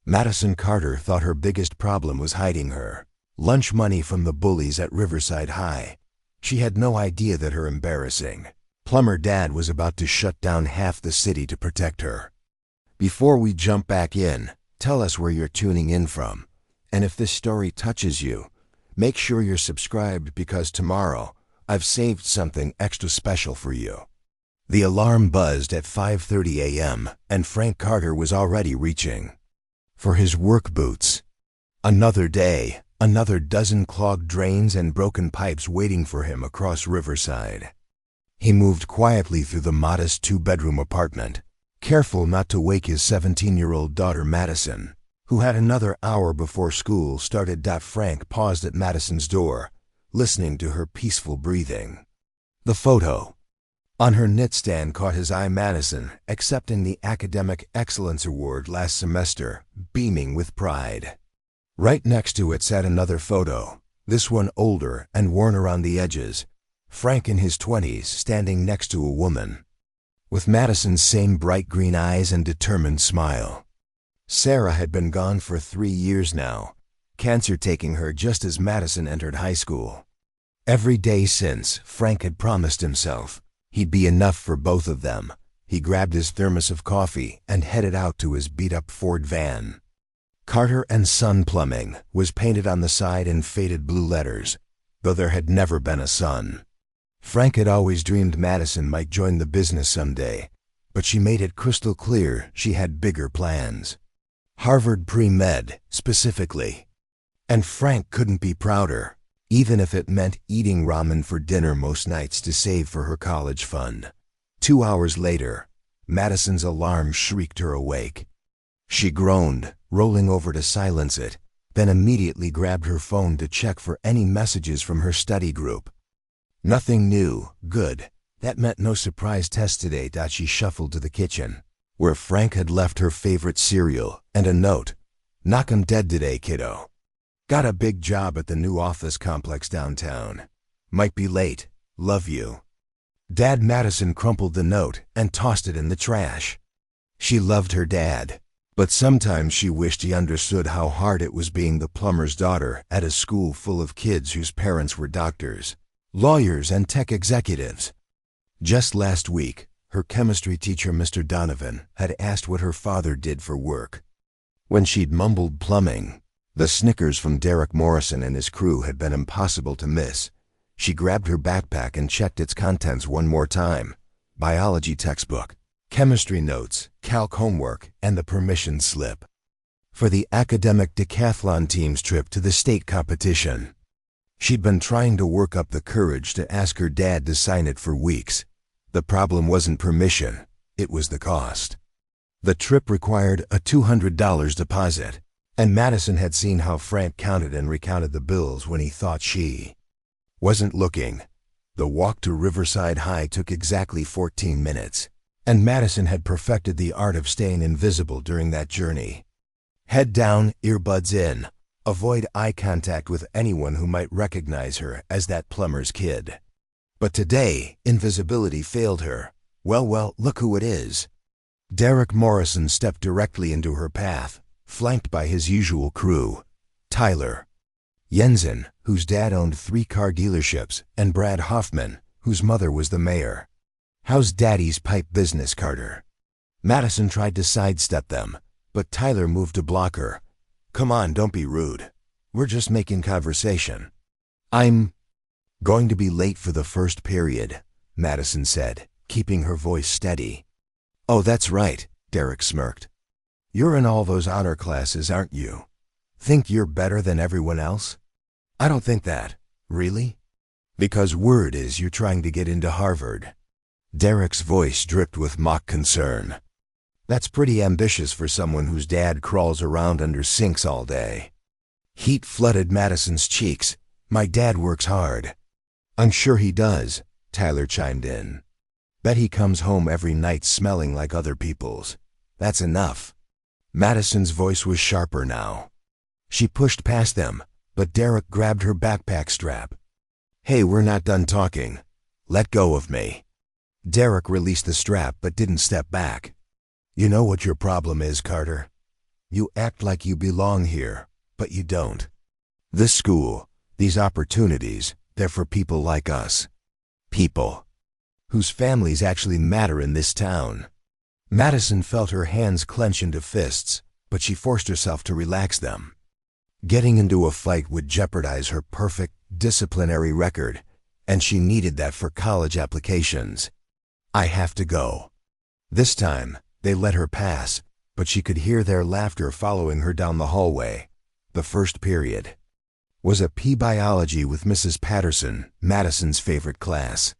Madison Carter thought her biggest problem was hiding her lunch money from the bullies at Riverside High. She had no idea that her embarrassing Plumber dad was about to shut down half the city to protect her. Before we jump back in, tell us where you're tuning in from. And if this story touches you, make sure you're subscribed because tomorrow I've saved something extra special for you. The alarm buzzed at 5:30 a.m. and Frank Carter was already reaching for his work boots. Another day, another dozen clogged drains and broken pipes waiting for him across Riverside. He moved quietly through the modest two-bedroom apartment, careful not to wake his 17-year-old daughter Madison, who had another hour before school started. Frank paused at Madison's door, listening to her peaceful breathing. The photo on her nightstand caught his eye. Madison accepting the Academic Excellence Award last semester, beaming with pride. Right next to it sat another photo, this one older and worn around the edges. Frank in his 20s standing next to a woman with Madison's same bright green eyes and determined smile. Sarah had been gone for 3 years now, cancer taking her just as Madison entered high school. Every day since, Frank had promised himself he'd be enough for both of them. He grabbed his thermos of coffee and headed out to his beat-up Ford van. Carter and Son Plumbing was painted on the side in faded blue letters, though there had never been a son. Frank had always dreamed Madison might join the business someday, but she made it crystal clear she had bigger plans. Harvard pre-med, specifically. And Frank couldn't be prouder, even if it meant eating ramen for dinner most nights to save for her college fund. 2 hours later, Madison's alarm shrieked her awake. She groaned, rolling over to silence it, then immediately grabbed her phone to check for any messages from her study group. Nothing new. Good. That meant no surprise test today. She shuffled to the kitchen, where Frank had left her favorite cereal and a note. Knock 'em dead today, kiddo. Got a big job at the new office complex downtown. Might be late. Love you. Dad. Madison crumpled the note and tossed it in the trash. She loved her dad, but sometimes she wished he understood how hard it was being the plumber's daughter at a school full of kids whose parents were doctors, lawyers, and tech executives. Just last week, her chemistry teacher, Mr. Donovan, had asked what her father did for work. When she'd mumbled plumbing, the snickers from Derek Morrison and his crew had been impossible to miss. She grabbed her backpack and checked its contents one more time. Biology textbook, chemistry notes, calc homework, and the permission slip for the academic decathlon team's trip to the state competition. She'd been trying to work up the courage to ask her dad to sign it for weeks. The problem wasn't permission, it was the cost. The trip required a $200 deposit, and Madison had seen how Frank counted and recounted the bills when he thought she wasn't looking. The walk to Riverside High took exactly 14 minutes, and Madison had perfected the art of staying invisible during that journey. Head down, earbuds in. Avoid eye contact with anyone who might recognize her as that plumber's kid. But today, invisibility failed her. Well, look who it is. Derek Morrison stepped directly into her path, flanked by his usual crew. Tyler Jensen, whose dad owned 3 car dealerships, and Brad Hoffman, whose mother was the mayor. How's Daddy's pipe business, Carter? Madison tried to sidestep them, but Tyler moved to block her. Come on, don't be rude. We're just making conversation. I'm going to be late for the first period, Madison said, keeping her voice steady. Oh, that's right, Derek smirked. You're in all those honor classes, aren't you? Think you're better than everyone else? I don't think that. Really? Because word is you're trying to get into Harvard. Derek's voice dripped with mock concern. That's pretty ambitious for someone whose dad crawls around under sinks all day. Heat flooded Madison's cheeks. My dad works hard. I'm sure he does, Tyler chimed in. Bet he comes home every night smelling like other people's. That's enough. Madison's voice was sharper now. She pushed past them, but Derek grabbed her backpack strap. Hey, we're not done talking. Let go of me. Derek released the strap but didn't step back. You know what your problem is, Carter? You act like you belong here, but you don't. This school, these opportunities, they're for people like us. People whose families actually matter in this town. Madison felt her hands clench into fists, but she forced herself to relax them. Getting into a fight would jeopardize her perfect disciplinary record, and she needed that for college applications. I have to go. This time, they let her pass, but she could hear their laughter following her down the hallway. The first period was a P-biology with Mrs. Patterson, Madison's favorite class.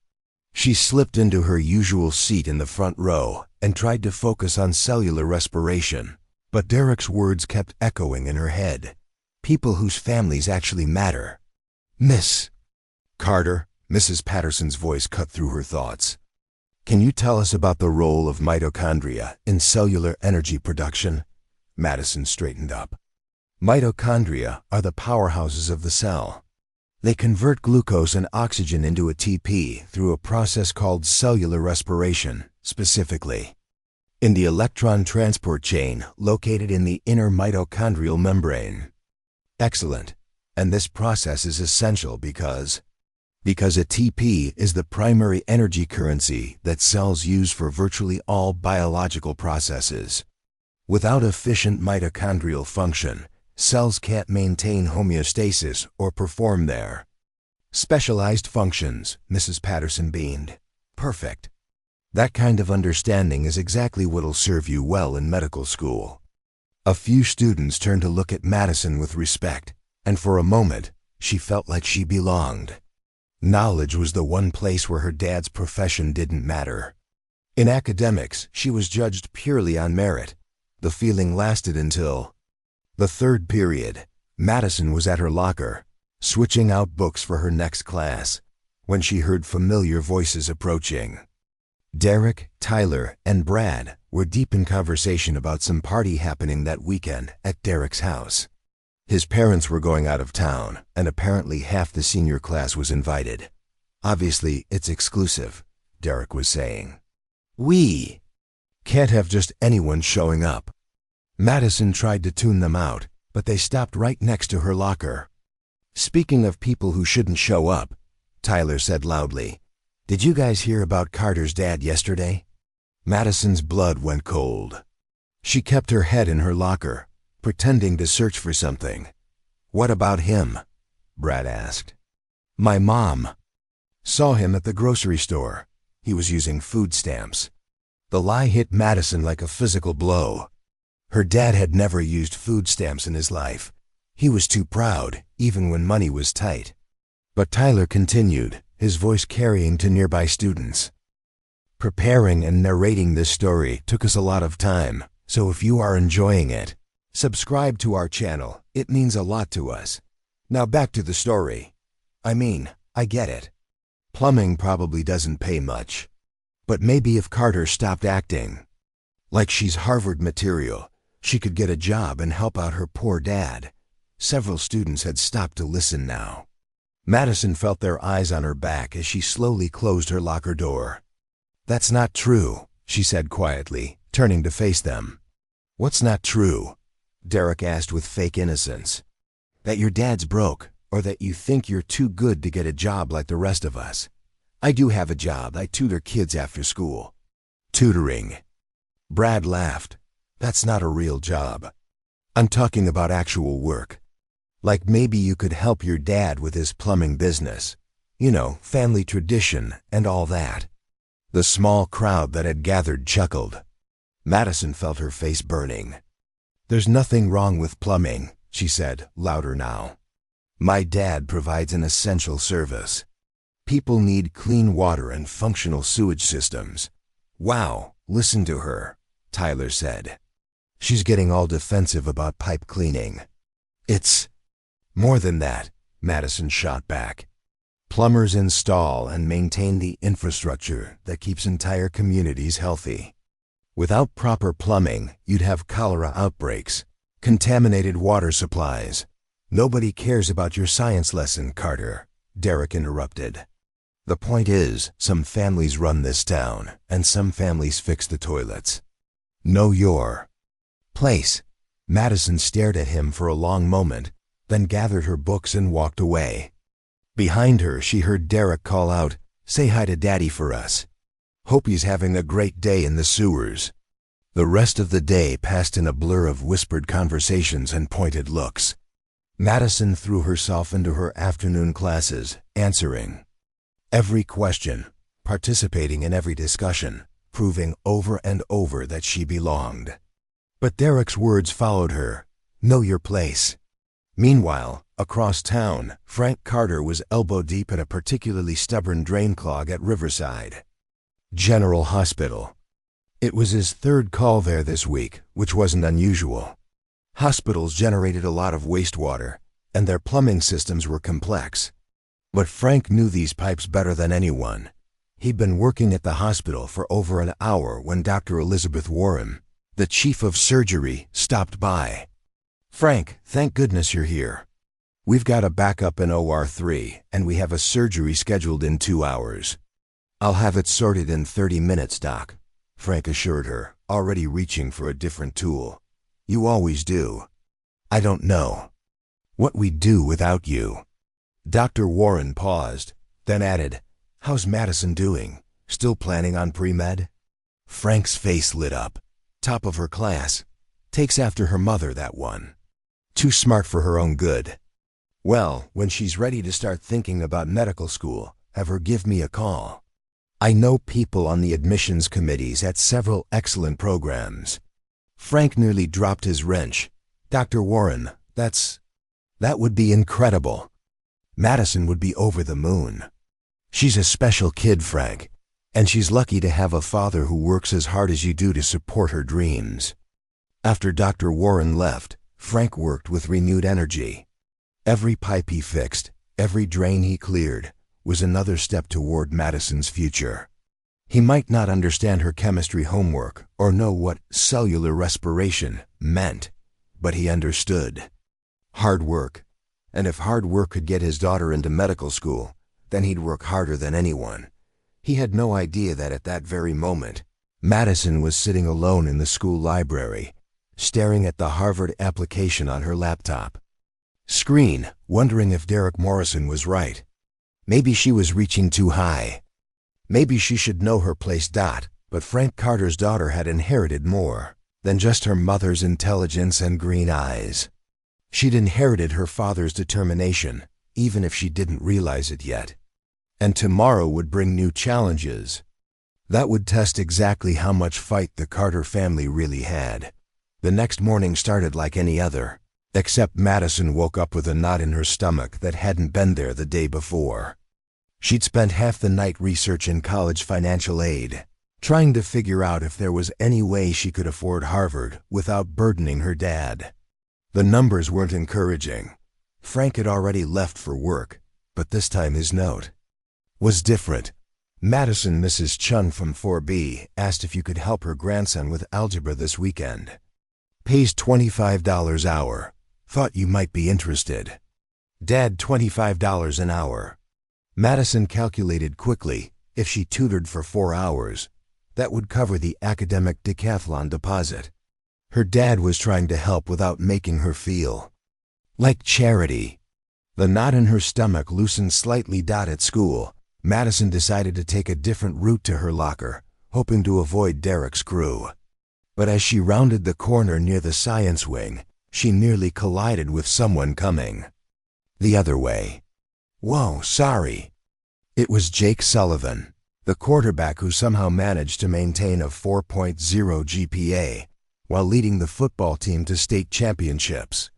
She slipped into her usual seat in the front row and tried to focus on cellular respiration, but Derek's words kept echoing in her head. People whose families actually matter. Miss Carter, Mrs. Patterson's voice cut through her thoughts. Can you tell us about the role of mitochondria in cellular energy production? Madison straightened up. Mitochondria are the powerhouses of the cell. They convert glucose and oxygen into ATP through a process called cellular respiration, specifically in the electron transport chain located in the inner mitochondrial membrane. Excellent. And this process is essential because ATP is the primary energy currency that cells use for virtually all biological processes. Without efficient mitochondrial function, cells can't maintain homeostasis or perform their specialized functions, Mrs. Patterson beamed. Perfect. That kind of understanding is exactly what'll serve you well in medical school. A few students turned to look at Madison with respect, and for a moment, she felt like she belonged. Knowledge was the one place where her dad's profession didn't matter. In academics, she was judged purely on merit. The feeling lasted until the third period. Madison was at her locker, switching out books for her next class, when she heard familiar voices approaching. Derek, Tyler, and Brad were deep in conversation about some party happening that weekend at Derek's house. His parents were going out of town, and apparently half the senior class was invited. Obviously, it's exclusive, Derek was saying. We can't have just anyone showing up. Madison tried to tune them out, but they stopped right next to her locker. Speaking of people who shouldn't show up, Tyler said loudly, "Did you guys hear about Carter's dad yesterday?" Madison's blood went cold. She kept her head in her locker, pretending to search for something. "What about him?" Brad asked. "My mom saw him at the grocery store. He was using food stamps." The lie hit Madison like a physical blow. Her dad had never used food stamps in his life. He was too proud, even when money was tight. But Tyler continued, his voice carrying to nearby students. "Preparing and narrating this story took us a lot of time, so if you are enjoying it, subscribe to our channel. It means a lot to us. Now back to the story. I get it. Plumbing probably doesn't pay much. But maybe if Carter stopped acting like she's Harvard material, she could get a job and help out her poor dad." Several students had stopped to listen now. Madison felt their eyes on her back as she slowly closed her locker door. "That's not true," she said quietly, turning to face them. "What's not true?" Derek asked with fake innocence. "That your dad's broke, or that you think you're too good to get a job like the rest of us. I do have a job. I tutor kids after school." "Tutoring?" Brad laughed. "That's not a real job. I'm talking about actual work. Like maybe you could help your dad with his plumbing business. You know, family tradition and all that." The small crowd that had gathered chuckled. Madison felt her face burning. "There's nothing wrong with plumbing," she said, louder now. "My dad provides an essential service. People need clean water and functional sewage systems." "Wow, listen to her," Tyler said. "She's getting all defensive about pipe cleaning." "It's more than that," Madison shot back. "Plumbers install and maintain the infrastructure that keeps entire communities healthy. Without proper plumbing, you'd have cholera outbreaks, contaminated water supplies." "Nobody cares about your science lesson, Carter," Derek interrupted. "The point is, some families run this town, and some families fix the toilets. Know your place." Madison stared at him for a long moment, then gathered her books and walked away. Behind her, she heard Derek call out, "Say hi to Daddy for us. Hope he's having a great day in the sewers." The rest of the day passed in a blur of whispered conversations and pointed looks. Madison threw herself into her afternoon classes, answering every question, participating in every discussion, proving over and over that she belonged. But Derek's words followed her, "Know your place." Meanwhile, across town, Frank Carter was elbow-deep in a particularly stubborn drain clog at Riverside General Hospital. It was his third call there this week, which wasn't unusual. Hospitals generated a lot of wastewater, and their plumbing systems were complex. But Frank knew these pipes better than anyone. He'd been working at the hospital for over an hour when Dr. Elizabeth Warren, the chief of surgery, stopped by. "Frank, thank goodness you're here. We've got a backup in OR3, and we have a surgery scheduled in 2 hours. I'll have it sorted in 30 minutes, Doc," Frank assured her, already reaching for a different tool. "You always do. I don't know what we'd do without you." Dr. Warren paused, then added, "How's Madison doing? Still planning on pre-med?" Frank's face lit up. "Top of her class. Takes after her mother, that one. Too smart for her own good. Well, when she's ready to start thinking about medical school, have her give me a call. I know people on the admissions committees at several excellent programs." Frank nearly dropped his wrench. "Dr. Warren, that would be incredible. Madison would be over the moon. She's a special kid, Frank, and she's lucky to have a father who works as hard as you do to support her dreams." After Dr. Warren left, Frank worked with renewed energy. Every pipe he fixed, every drain he cleared, was another step toward Madison's future. He might not understand her chemistry homework or know what cellular respiration meant, but he understood. Hard work. And if hard work could get his daughter into medical school, then he'd work harder than anyone. He had no idea that at that very moment, Madison was sitting alone in the school library, staring at the Harvard application on her laptop screen, wondering if Derek Morrison was right. Maybe she was reaching too high. Maybe she should know her place. But Frank Carter's daughter had inherited more than just her mother's intelligence and green eyes. She'd inherited her father's determination, even if she didn't realize it yet. And tomorrow would bring new challenges. That would test exactly how much fight the Carter family really had. The next morning started like any other, except Madison woke up with a knot in her stomach that hadn't been there the day before. She'd spent half the night researching college financial aid, trying to figure out if there was any way she could afford Harvard without burdening her dad. The numbers weren't encouraging. Frank had already left for work, but this time his note was different. "Madison, Mrs. Chun from 4B, asked if you could help her grandson with algebra this weekend. Pays $25 an hour. Thought you might be interested. Dad, $25 an hour." Madison calculated quickly. If she tutored for 4 hours, that would cover the academic decathlon deposit. Her dad was trying to help without making her feel like charity. The knot in her stomach loosened slightly. At school, Madison decided to take a different route to her locker, hoping to avoid Derek's crew. But as she rounded the corner near the science wing, she nearly collided with someone coming the other way. "Whoa, sorry." It was Jake Sullivan, the quarterback who somehow managed to maintain a 4.0 GPA while leading the football team to state championships.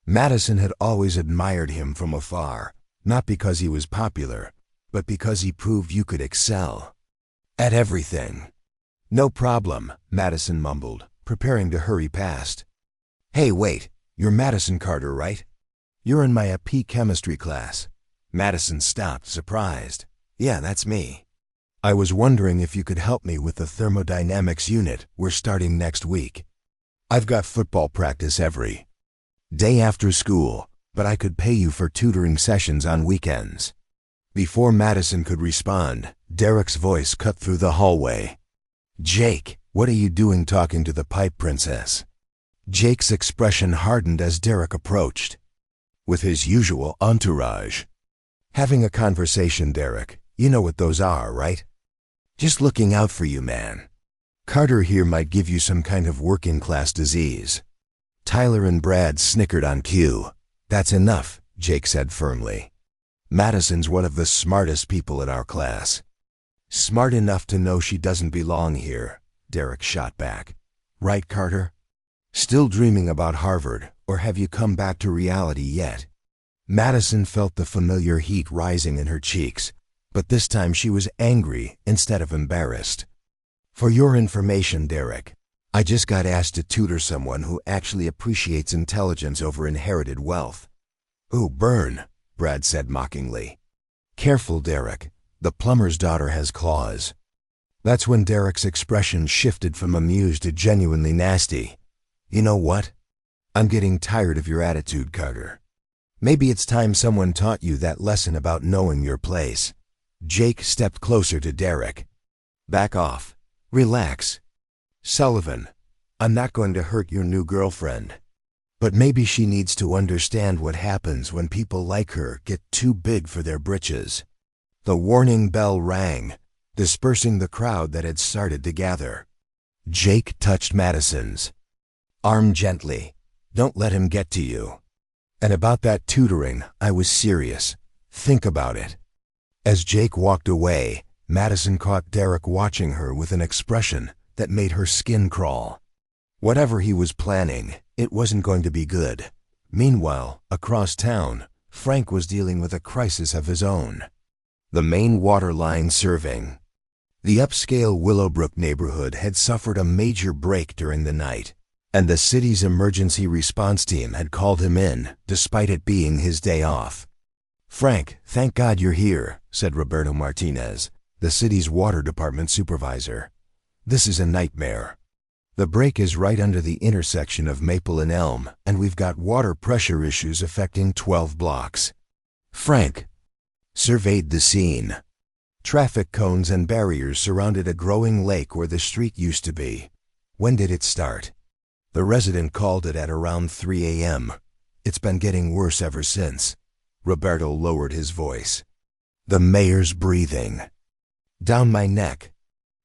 Madison had always admired him from afar, not because he was popular, but because he proved you could excel at everything. "No problem," Madison mumbled, preparing to hurry past. "Hey, wait, you're Madison Carter, right? You're in my AP chemistry class." Madison stopped, surprised. "Yeah, that's me. I was wondering if you could help me with the thermodynamics unit we're starting next week. I've got football practice every day after school, but I could pay you for tutoring sessions on weekends." Before Madison could respond, Derek's voice cut through the hallway. "Jake, what are you doing talking to the pipe princess?" Jake's expression hardened as Derek approached. With his usual entourage. Having a conversation, Derek. You know what those are, right? Just looking out for you, man. Carter here might give you some kind of working-class disease. Tyler and Brad snickered on cue. That's enough, Jake said firmly. Madison's one of the smartest people in our class. Smart enough to know she doesn't belong here, Derek shot back. Right, Carter? Still dreaming about Harvard, or have you come back to reality yet? Madison felt the familiar heat rising in her cheeks, but this time she was angry instead of embarrassed. For your information, Derek, I just got asked to tutor someone who actually appreciates intelligence over inherited wealth. Ooh, burn, Brad said mockingly. Careful, Derek. The plumber's daughter has claws. That's when Derek's expression shifted from amused to genuinely nasty. You know what? I'm getting tired of your attitude, Carter. Maybe it's time someone taught you that lesson about knowing your place. Jake stepped closer to Derek. Back off. Relax. Sullivan, I'm not going to hurt your new girlfriend. But maybe she needs to understand what happens when people like her get too big for their britches. The warning bell rang, dispersing the crowd that had started to gather. Jake touched Madison's arm gently. Don't let him get to you. And about that tutoring, I was serious. Think about it. As Jake walked away, Madison caught Derek watching her with an expression that made her skin crawl. Whatever he was planning, it wasn't going to be good. Meanwhile, across town, Frank was dealing with a crisis of his own. The main water line serving the upscale Willowbrook neighborhood had suffered a major break during the night, and the city's emergency response team had called him in, despite it being his day off. Frank, thank God you're here, said Roberto Martinez, the city's water department supervisor. This is a nightmare. The break is right under the intersection of Maple and Elm, and we've got water pressure issues affecting 12 blocks. Frank surveyed the scene. Traffic cones and barriers surrounded a growing lake where the street used to be. When did it start? The resident called it at around 3 a.m. It's been getting worse ever since. Roberto lowered his voice. The mayor's breathing down my neck.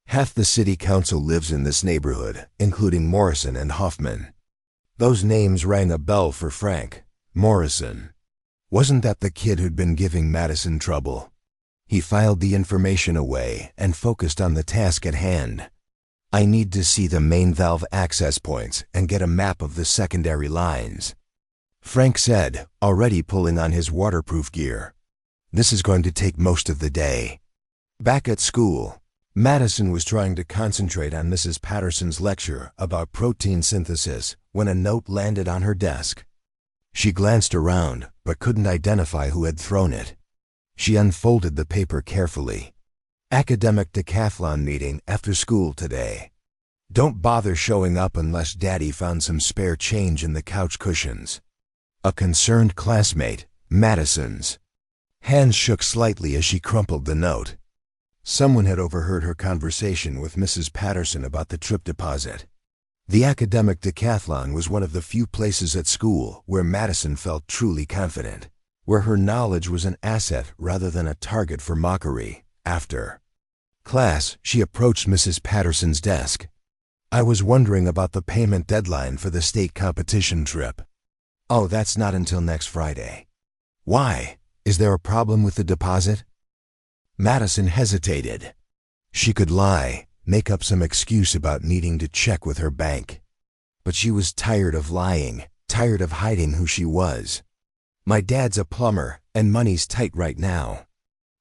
Half the city council lives in this neighborhood, including Morrison and Hoffman. Those names rang a bell for Frank. Morrison. Wasn't that the kid who'd been giving Madison trouble? He filed the information away and focused on the task at hand. I need to see the main valve access points and get a map of the secondary lines. Frank said, already pulling on his waterproof gear. This is going to take most of the day. Back at school, Madison was trying to concentrate on Mrs. Patterson's lecture about protein synthesis when a note landed on her desk. She glanced around, but couldn't identify who had thrown it. She unfolded the paper carefully. Academic decathlon meeting after school today. Don't bother showing up unless Daddy found some spare change in the couch cushions. A concerned classmate, Madison's. Hands shook slightly as she crumpled the note. Someone had overheard her conversation with Mrs. Patterson about the trip deposit. The academic decathlon was one of the few places at school where Madison felt truly confident, where her knowledge was an asset rather than a target for mockery. After class, she approached Mrs. Patterson's desk. I was wondering about the payment deadline for the state competition trip. Oh, that's not until next Friday. Why? Is there a problem with the deposit? Madison hesitated. She could lie, make up some excuse about needing to check with her bank. But she was tired of lying, tired of hiding who she was. My dad's a plumber, and money's tight right now.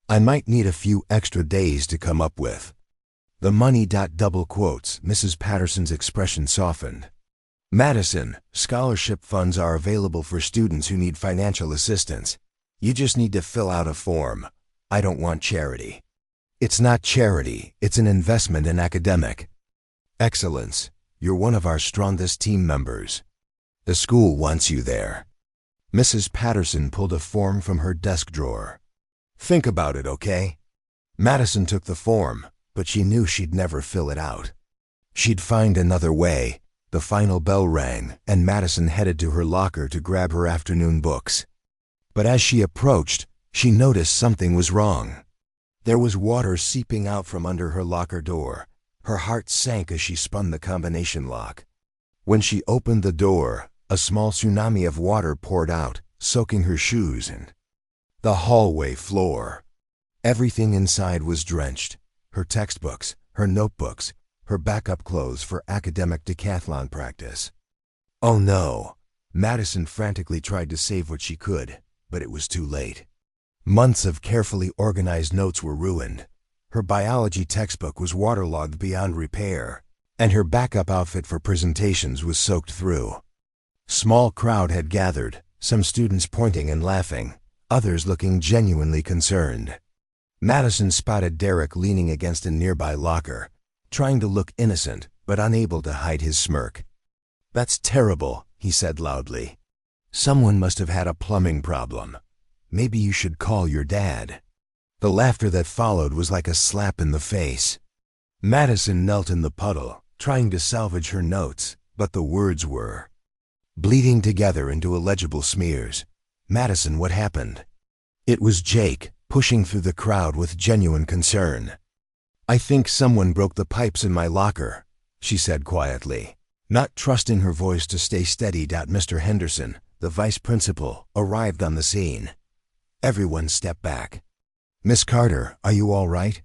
I might need a few extra days to come up with. The money. Double quotes, Mrs. Patterson's expression softened. Madison, scholarship funds are available for students who need financial assistance. You just need to fill out a form. I don't want charity. It's not charity, it's an investment in academic excellence. You're one of our strongest team members. The school wants you there. Mrs. Patterson pulled a form from her desk drawer. Think about it, okay? Madison took the form, but she knew she'd never fill it out. She'd find another way, The final bell rang, and Madison headed to her locker to grab her afternoon books. But as she approached, she noticed something was wrong. There was water seeping out from under her locker door. Her heart sank as she spun the combination lock. When she opened the door, a small tsunami of water poured out, soaking her shoes and the hallway floor. Everything inside was drenched. Her textbooks, her notebooks, her backup clothes for academic decathlon practice. Oh no! Madison frantically tried to save what she could, but it was too late. Months of carefully organized notes were ruined. Her biology textbook was waterlogged beyond repair, and her backup outfit for presentations was soaked through. Small crowd had gathered, some students pointing and laughing, others looking genuinely concerned. Madison spotted Derek leaning against a nearby locker, trying to look innocent but unable to hide his smirk. "That's terrible," he said loudly. "Someone must have had a plumbing problem. Maybe you should call your dad." The laughter that followed was like a slap in the face. Madison knelt in the puddle, trying to salvage her notes, but the words were bleeding together into illegible smears. "Madison, what happened?" It was Jake, pushing through the crowd with genuine concern. "I think someone broke the pipes in my locker," she said quietly, not trusting her voice to stay steady. Mr. Henderson, the vice principal, arrived on the scene. Everyone stepped back. "Miss Carter, are you all right?"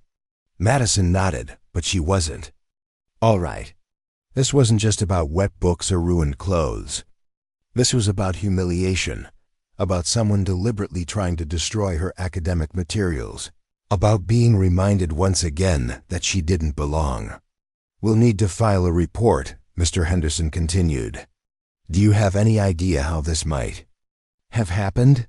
Madison nodded, but she wasn't. All right. This wasn't just about wet books or ruined clothes. This was about humiliation, about someone deliberately trying to destroy her academic materials, about being reminded once again that she didn't belong. "We'll need to file a report," Mr. Henderson continued. "Do you have any idea how this might have happened?"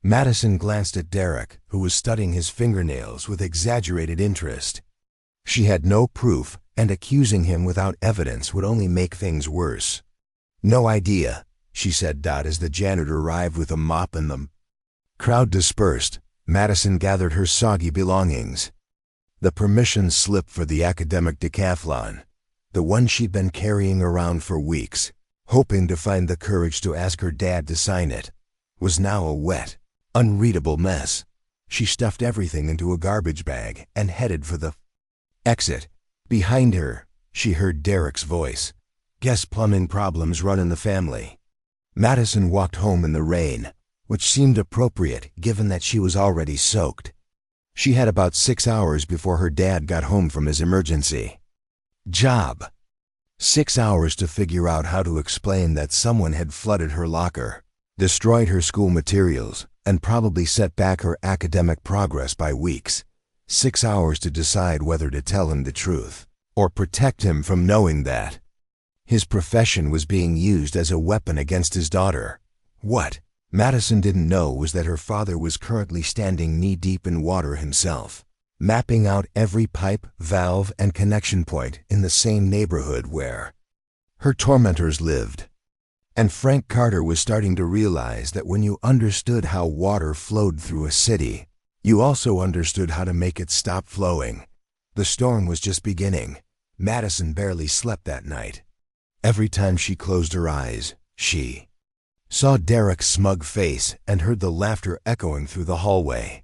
Madison glanced at Derek, who was studying his fingernails with exaggerated interest. She had no proof, and accusing him without evidence would only make things worse. "No idea," she said. As the janitor arrived with a mop and the crowd dispersed, Madison gathered her soggy belongings. The permission slip for the academic decathlon, the one she'd been carrying around for weeks, hoping to find the courage to ask her dad to sign it, was now a wet, unreadable mess. She stuffed everything into a garbage bag and headed for the exit. Behind her, she heard Derek's voice. "Guess plumbing problems run in the family." Madison walked home in the rain, which seemed appropriate given that she was already soaked. She had about 6 hours before her dad got home from his emergency job. 6 hours to figure out how to explain that someone had flooded her locker, destroyed her school materials, and probably set back her academic progress by weeks. 6 hours to decide whether to tell him the truth, or protect him from knowing that his profession was being used as a weapon against his daughter. What Madison didn't know was that her father was currently standing knee-deep in water himself, mapping out every pipe, valve, and connection point in the same neighborhood where her tormentors lived. And Frank Carter was starting to realize that when you understood how water flowed through a city, you also understood how to make it stop flowing. The storm was just beginning. Madison barely slept that night. Every time she closed her eyes, she saw Derek's smug face and heard the laughter echoing through the hallway.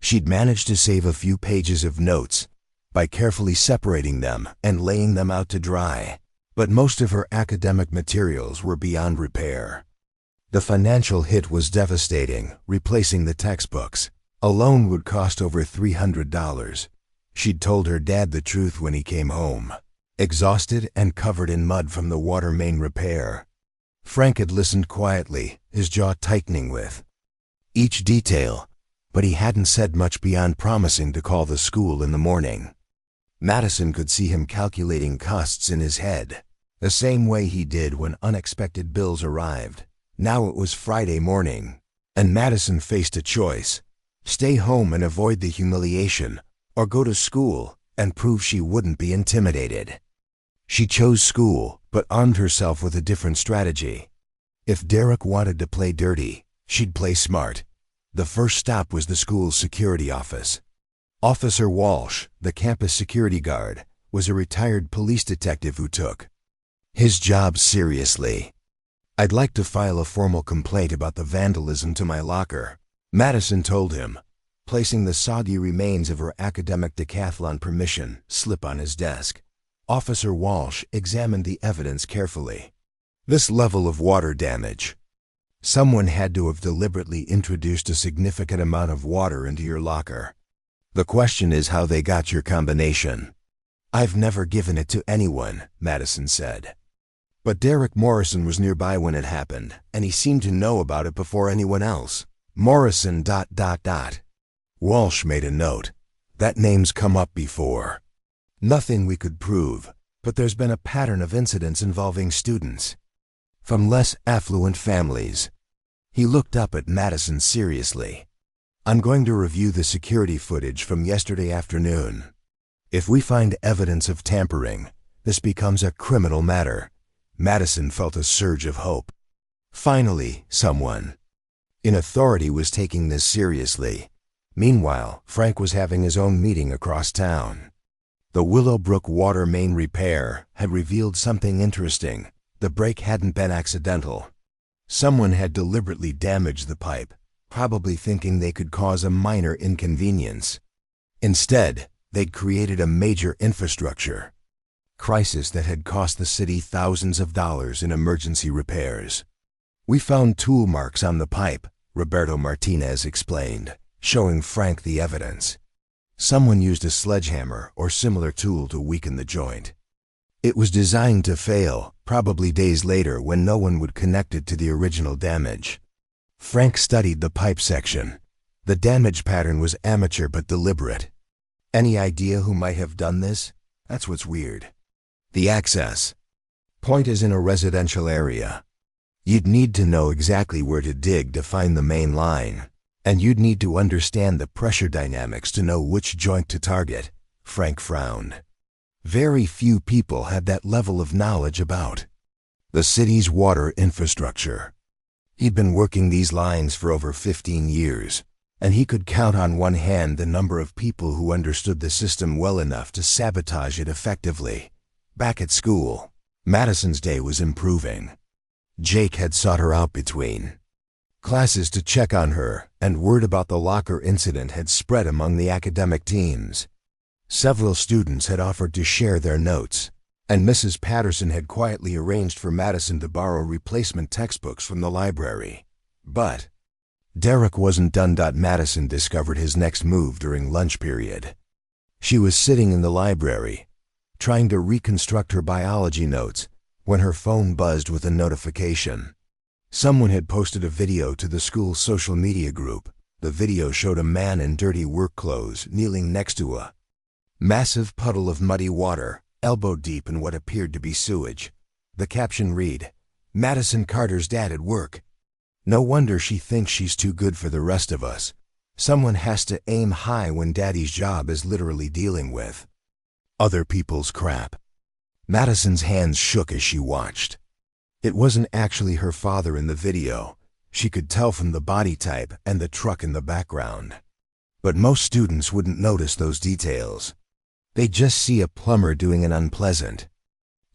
She'd managed to save a few pages of notes by carefully separating them and laying them out to dry, but most of her academic materials were beyond repair. The financial hit was devastating. Replacing the textbooks alone would cost over $300. She'd told her dad the truth when he came home, exhausted and covered in mud from the water main repair. Frank had listened quietly, his jaw tightening with each detail, but he hadn't said much beyond promising to call the school in the morning. Madison could see him calculating costs in his head, the same way he did when unexpected bills arrived. Now it was Friday morning, and Madison faced a choice: stay home and avoid the humiliation, or go to school and prove she wouldn't be intimidated. She chose school, but armed herself with a different strategy. If Derek wanted to play dirty, she'd play smart. The first stop was the school's security office. Officer Walsh, the campus security guard, was a retired police detective who took his job seriously. "I'd like to file a formal complaint about the vandalism to my locker," Madison told him, placing the soggy remains of her academic decathlon permission slip on his desk. Officer Walsh examined the evidence carefully. "This level of water damage. Someone had to have deliberately introduced a significant amount of water into your locker. The question is how they got your combination." "I've never given it to anyone," Madison said. "But Derek Morrison was nearby when it happened, and he seemed to know about it before anyone else. Morrison ... Walsh made a note. "That name's come up before. Nothing we could prove, but there's been a pattern of incidents involving students from less affluent families." He looked up at Madison seriously. "I'm going to review the security footage from yesterday afternoon. If we find evidence of tampering, this becomes a criminal matter." Madison felt a surge of hope. Finally, someone in authority was taking this seriously. Meanwhile, Frank was having his own meeting across town. The Willowbrook water main repair had revealed something interesting. The break hadn't been accidental. Someone had deliberately damaged the pipe, probably thinking they could cause a minor inconvenience. Instead, they'd created a major infrastructure crisis that had cost the city thousands of dollars in emergency repairs. "We found tool marks on the pipe," Roberto Martinez explained, showing Frank the evidence. "Someone used a sledgehammer or similar tool to weaken the joint. It was designed to fail, probably days later when no one would connect it to the original damage." Frank studied the pipe section. The damage pattern was amateur but deliberate. "Any idea who might have done this? That's what's weird. The access point is in a residential area. You'd need to know exactly where to dig to find the main line, and you'd need to understand the pressure dynamics to know which joint to target." Frank frowned. Very few people had that level of knowledge about the city's water infrastructure. He'd been working these lines for over 15 years, and he could count on one hand the number of people who understood the system well enough to sabotage it effectively. Back at school, Madison's day was improving. Jake had sought her out between classes to check on her, and word about the locker incident had spread among the academic teams. Several students had offered to share their notes, and Mrs. Patterson had quietly arranged for Madison to borrow replacement textbooks from the library. But Derek wasn't done. Madison discovered his next move during lunch period. She was sitting in the library, trying to reconstruct her biology notes, when her phone buzzed with a notification. Someone had posted a video to the school's social media group. The video showed a man in dirty work clothes kneeling next to a massive puddle of muddy water, elbow deep in what appeared to be sewage. The caption read, "Madison Carter's dad at work. No wonder she thinks she's too good for the rest of us. Someone has to aim high when daddy's job is literally dealing with other people's crap." Madison's hands shook as she watched. It wasn't actually her father in the video. She could tell from the body type and the truck in the background. But most students wouldn't notice those details. They'd just see a plumber doing an unpleasant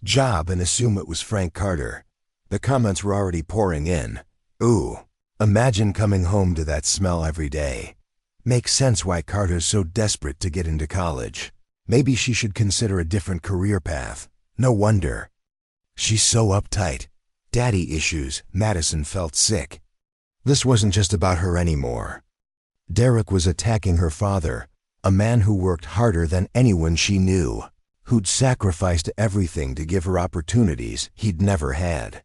job and assume it was Frank Carter. The comments were already pouring in. "Ooh, imagine coming home to that smell every day. Makes sense why Carter's so desperate to get into college. Maybe she should consider a different career path. No wonder she's so uptight. Daddy issues." Madison felt sick. This wasn't just about her anymore. Derek was attacking her father, a man who worked harder than anyone she knew, who'd sacrificed everything to give her opportunities he'd never had.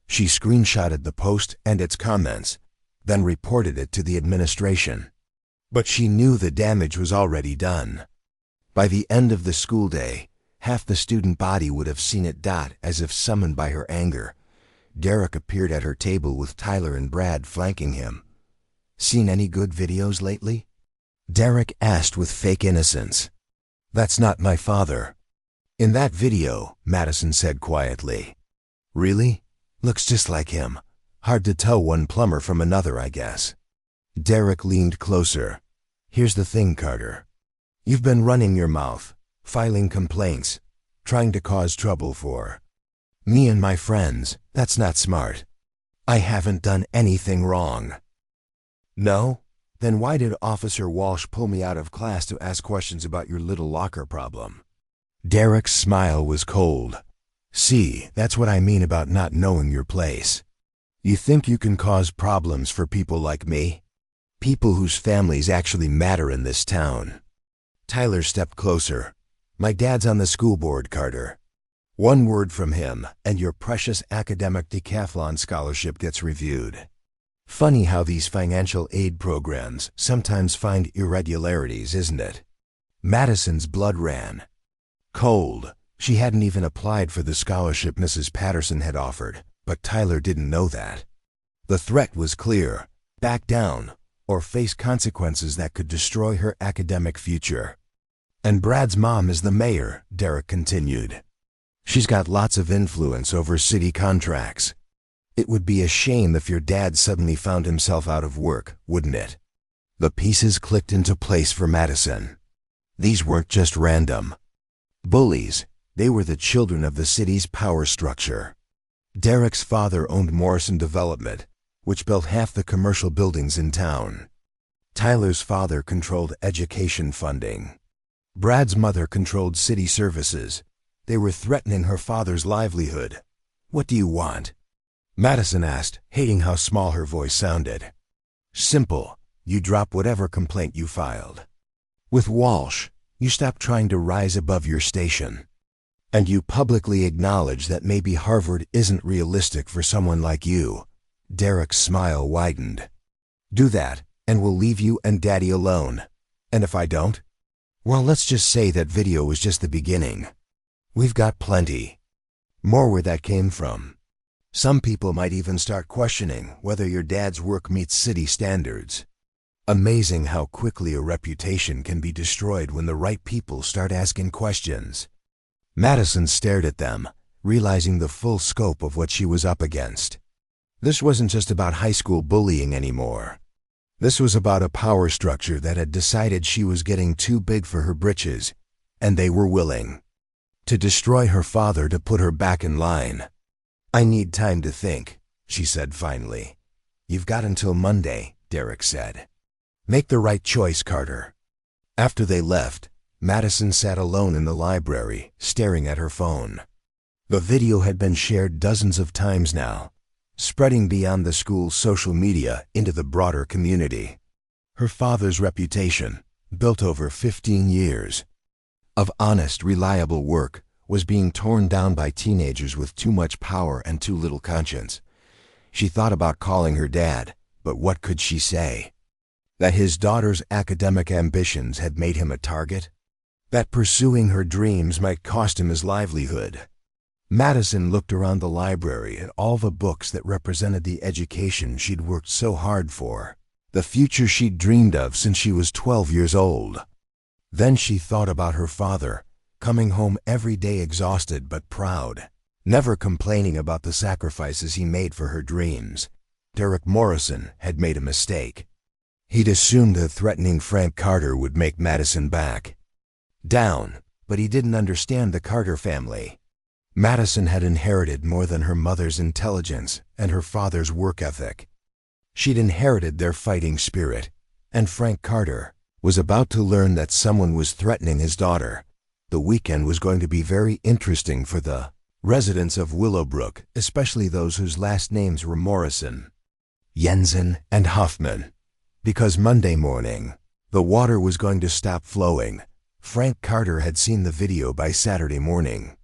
She screenshotted the post and its comments, then reported it to the administration. But she knew the damage was already done. By the end of the school day, half the student body would have seen it. As if summoned by her anger, Derek appeared at her table with Tyler and Brad flanking him. "Seen any good videos lately?" Derek asked with fake innocence. "That's not my father." "In that video," Madison said quietly. "Really? Looks just like him. Hard to tell one plumber from another, I guess." Derek leaned closer. "Here's the thing, Carter. You've been running your mouth, filing complaints, trying to cause trouble for Me and my friends, that's not smart. I haven't done anything wrong. No? Then why did Officer Walsh pull me out of class to ask questions about your little locker problem? Derek's smile was cold. See, that's what I mean about not knowing your place. You think you can cause problems for people like me? People whose families actually matter in this town. Tyler stepped closer. My dad's on the school board, Carter. One word from him, and your precious academic decathlon scholarship gets reviewed. Funny how these financial aid programs sometimes find irregularities, isn't it? Madison's blood ran cold. She hadn't even applied for the scholarship Mrs. Patterson had offered, but Tyler didn't know that. The threat was clear: back down, or face consequences that could destroy her academic future. And Brad's mom is the mayor, Derek continued. She's got lots of influence over city contracts. It would be a shame if your dad suddenly found himself out of work, wouldn't it? The pieces clicked into place for Madison. These weren't just random bullies. They were the children of the city's power structure. Derek's father owned Morrison Development, which built half the commercial buildings in town. Tyler's father controlled education funding. Brad's mother controlled city services. They were threatening her father's livelihood. What do you want? Madison asked, hating how small her voice sounded. Simple. You drop whatever complaint you filed. With Walsh, you stop trying to rise above your station. And you publicly acknowledge that maybe Harvard isn't realistic for someone like you. Derek's smile widened. Do that, and we'll leave you and Daddy alone. And if I don't? Well, let's just say that video was just the beginning. We've got plenty more where that came from. Some people might even start questioning whether your dad's work meets city standards. Amazing how quickly a reputation can be destroyed when the right people start asking questions. Madison stared at them, realizing the full scope of what she was up against. This wasn't just about high school bullying anymore. This was about a power structure that had decided she was getting too big for her britches, and they were willing to destroy her father to put her back in line. I need time to think, she said finally. You've got until Monday, Derek said. Make the right choice, Carter. After they left, Madison sat alone in the library, staring at her phone. The video had been shared dozens of times now, spreading beyond the school's social media into the broader community. Her father's reputation, built over 15 years of honest, reliable work, was being torn down by teenagers with too much power and too little conscience. She thought about calling her dad, but what could she say? That his daughter's academic ambitions had made him a target? That pursuing her dreams might cost him his livelihood? Madison looked around the library at all the books that represented the education she'd worked so hard for, the future she'd dreamed of since she was 12 years old. Then she thought about her father, coming home every day exhausted but proud, never complaining about the sacrifices he made for her dreams. Derek Morrison had made a mistake. He'd assumed that threatening Frank Carter would make Madison back down, but he didn't understand the Carter family. Madison had inherited more than her mother's intelligence and her father's work ethic. She'd inherited their fighting spirit, and Frank Carter was about to learn that someone was threatening his daughter. The weekend was going to be very interesting for the residents of Willowbrook, especially those whose last names were Morrison, Jensen, and Huffman. Because Monday morning, the water was going to stop flowing. Frank Carter had seen the video by Saturday morning.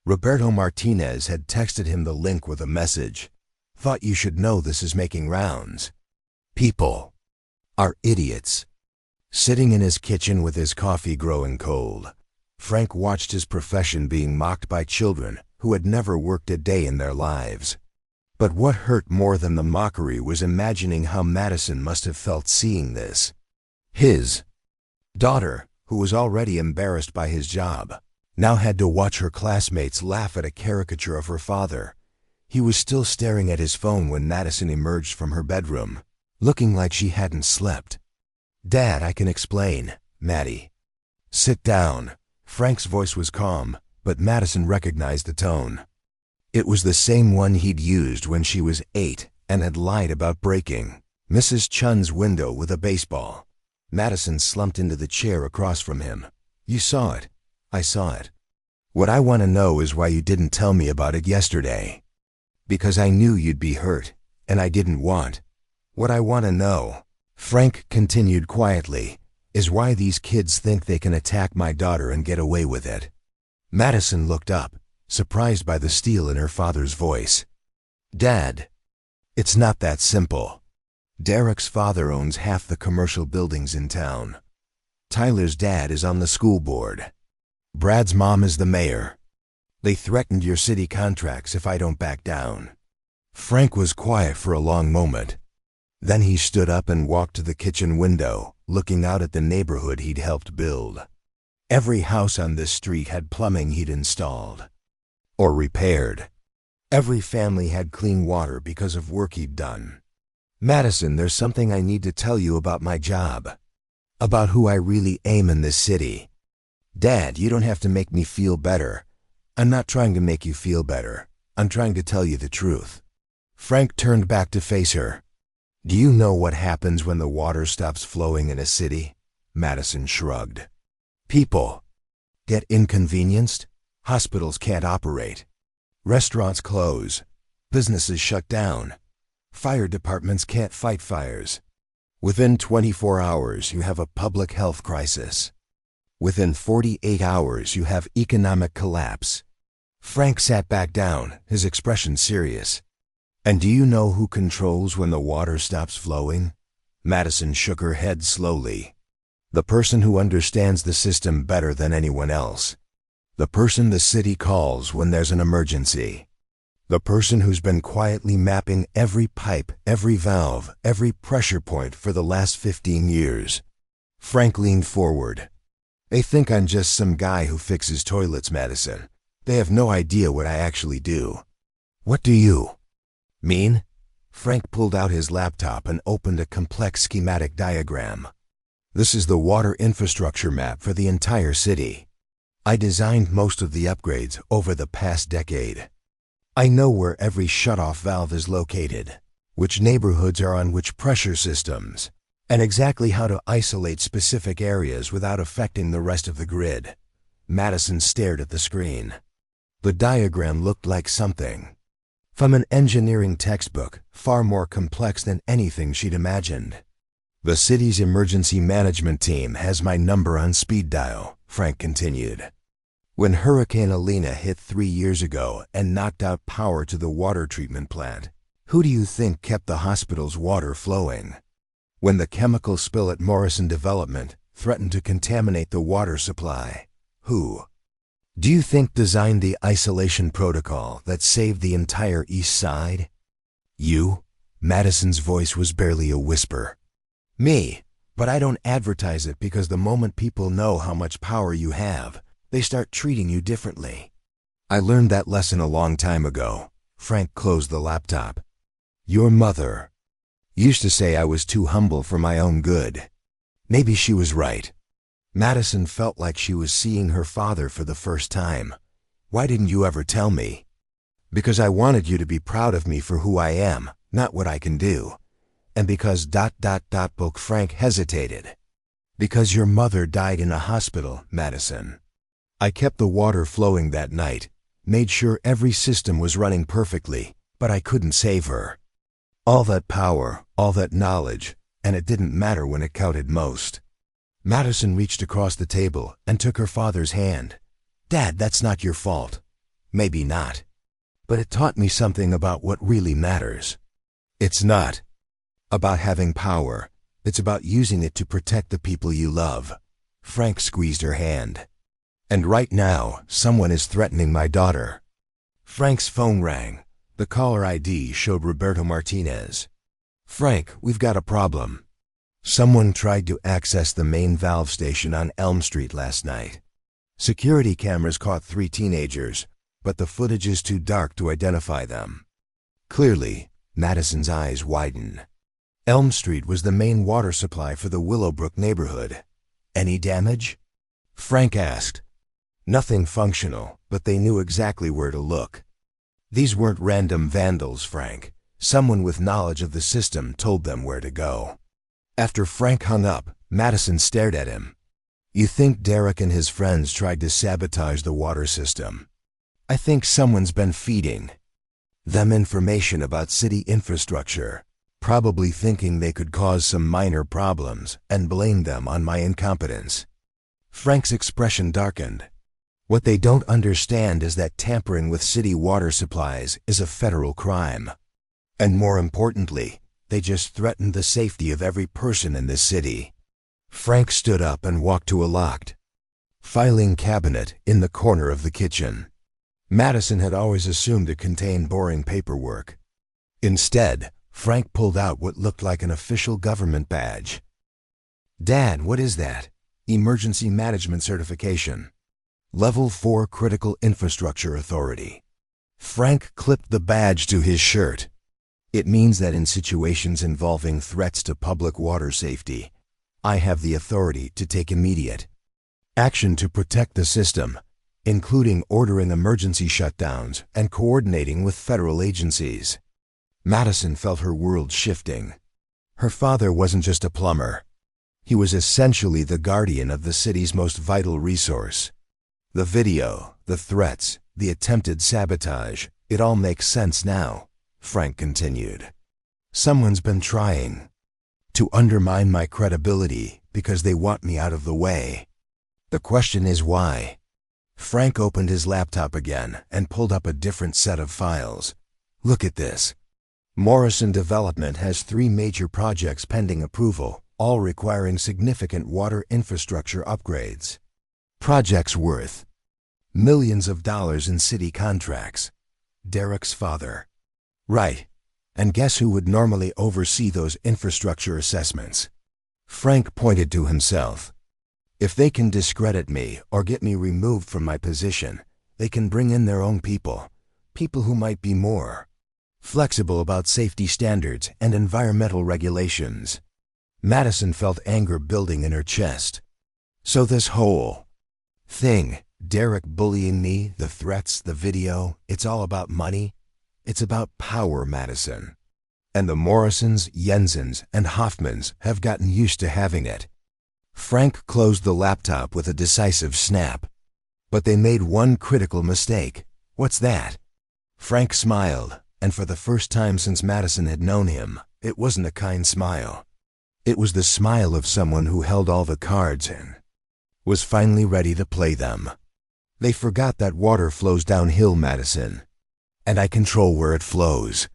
Roberto Martinez had texted him the link with a message. Thought you should know this is making rounds. People are idiots. Sitting in his kitchen with his coffee growing cold, Frank watched his profession being mocked by children who had never worked a day in their lives. But what hurt more than the mockery was imagining how Madison must have felt seeing this. His daughter, who was already embarrassed by his job, now had to watch her classmates laugh at a caricature of her father. He was still staring at his phone when Madison emerged from her bedroom, looking like she hadn't slept. Dad, I can explain, Maddie. Sit down. Frank's voice was calm, but Madison recognized the tone. It was the same one he'd used when she was 8 and had lied about breaking Mrs. Chun's window with a baseball. Madison slumped into the chair across from him. You saw it. I saw it. What I want to know is why you didn't tell me about it yesterday. Because I knew you'd be hurt, and I didn't want. What I want to know, Frank continued quietly, is why these kids think they can attack my daughter and get away with it. Madison looked up, surprised by the steel in her father's voice. Dad, it's not that simple. Derek's father owns half the commercial buildings in town. Tyler's dad is on the school board. Brad's mom is the mayor. They threatened your city contracts if I don't back down. Frank was quiet for a long moment. Then he stood up and walked to the kitchen window, looking out at the neighborhood he'd helped build. Every house on this street had plumbing he'd installed or repaired. Every family had clean water because of work he'd done. Madison, there's something I need to tell you about my job, about who I really am in this city. Dad, you don't have to make me feel better. I'm not trying to make you feel better. I'm trying to tell you the truth. Frank turned back to face her. Do you know what happens when the water stops flowing in a city? Madison shrugged. People get inconvenienced. Hospitals can't operate. Restaurants close. Businesses shut down. Fire departments can't fight fires. Within 24 hours, you have a public health crisis. Within 48 hours, you have economic collapse. Frank sat back down, his expression serious. And do you know who controls when the water stops flowing? Madison shook her head slowly. The person who understands the system better than anyone else. The person the city calls when there's an emergency. The person who's been quietly mapping every pipe, every valve, every pressure point for the last 15 years. Frank leaned forward. They think I'm just some guy who fixes toilets, Madison. They have no idea what I actually do. What do you mean? Frank pulled out his laptop and opened a complex schematic diagram. This is the water infrastructure map for the entire city. I designed most of the upgrades over the past decade. I know where every shutoff valve is located, which neighborhoods are on which pressure systems, and exactly how to isolate specific areas without affecting the rest of the grid. Madison stared at the screen. The diagram looked like something from an engineering textbook, far more complex than anything she'd imagined. The city's emergency management team has my number on speed dial, Frank continued. When Hurricane Alina hit 3 years ago and knocked out power to the water treatment plant, who do you think kept the hospital's water flowing? When the chemical spill at Morrison Development threatened to contaminate the water supply, who do you think designed the isolation protocol that saved the entire East Side? You? Madison's voice was barely a whisper. Me, but I don't advertise it because the moment people know how much power you have, they start treating you differently. I learned that lesson a long time ago. Frank closed the laptop. Your mother used to say I was too humble for my own good. Maybe she was right. Madison felt like she was seeing her father for the first time. Why didn't you ever tell me? Because I wanted you to be proud of me for who I am, not what I can do. And because ... Frank hesitated. Because your mother died in a hospital, Madison. I kept the water flowing that night, made sure every system was running perfectly, but I couldn't save her. All that power, all that knowledge, and it didn't matter when it counted most. Madison reached across the table and took her father's hand. Dad, that's not your fault. Maybe not. But it taught me something about what really matters. It's not about having power. It's about using it to protect the people you love. Frank squeezed her hand. And right now, someone is threatening my daughter. Frank's phone rang. The caller ID showed Roberto Martinez. Frank, we've got a problem. Someone tried to access the main valve station on Elm Street last night. Security cameras caught 3 teenagers, but the footage is too dark to identify them. Clearly, Madison's eyes widened. Elm Street was the main water supply for the Willowbrook neighborhood. Any damage? Frank asked. Nothing functional, but they knew exactly where to look. These weren't random vandals, Frank. Someone with knowledge of the system told them where to go. After Frank hung up, Madison stared at him. You think Derek and his friends tried to sabotage the water system? I think someone's been feeding them information about city infrastructure, probably thinking they could cause some minor problems and blame them on my incompetence. Frank's expression darkened. What they don't understand is that tampering with city water supplies is a federal crime. And more importantly, they just threatened the safety of every person in this city. Frank stood up and walked to a locked filing cabinet in the corner of the kitchen. Madison had always assumed it contained boring paperwork. Instead, Frank pulled out what looked like an official government badge. Dad, what is that? Emergency Management Certification. Level 4 Critical Infrastructure Authority. Frank clipped the badge to his shirt. It means that in situations involving threats to public water safety, I have the authority to take immediate action to protect the system, including ordering emergency shutdowns and coordinating with federal agencies. Madison felt her world shifting. Her father wasn't just a plumber. He was essentially the guardian of the city's most vital resource. The video, the threats, the attempted sabotage, it all makes sense now, Frank continued. Someone's been trying to undermine my credibility because they want me out of the way. The question is why? Frank opened his laptop again and pulled up a different set of files. Look at this. Morrison Development has 3 major projects pending approval, all requiring significant water infrastructure upgrades. Projects worth millions of dollars in city contracts. Derek's father. Right. And guess who would normally oversee those infrastructure assessments? Frank pointed to himself. If they can discredit me or get me removed from my position, they can bring in their own people who might be more flexible about safety standards and environmental regulations. Madison felt anger building in her chest. So this whole thing, Derek bullying me, the threats, the video, it's all about money? It's about power, Madison. And the Morrisons, Jensens, and Hoffmans have gotten used to having it. Frank closed the laptop with a decisive snap. But they made one critical mistake. What's that? Frank smiled, and for the first time since Madison had known him, it wasn't a kind smile. It was the smile of someone who held all the cards and was finally ready to play them. They forgot that water flows downhill, Madison. And I control where it flows.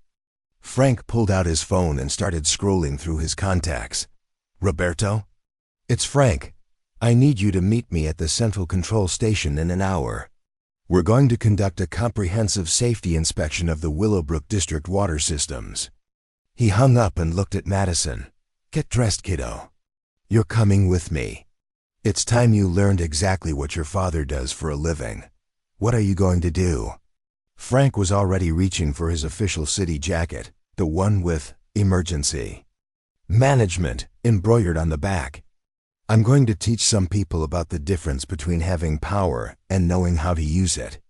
Frank pulled out his phone and started scrolling through his contacts. Roberto? It's Frank. I need you to meet me at the Central Control Station in an hour. We're going to conduct a comprehensive safety inspection of the Willowbrook District water systems. He hung up and looked at Madison. Get dressed, kiddo. You're coming with me. It's time you learned exactly what your father does for a living. What are you going to do? Frank was already reaching for his official city jacket, the one with emergency management embroidered on the back. I'm going to teach some people about the difference between having power and knowing how to use it.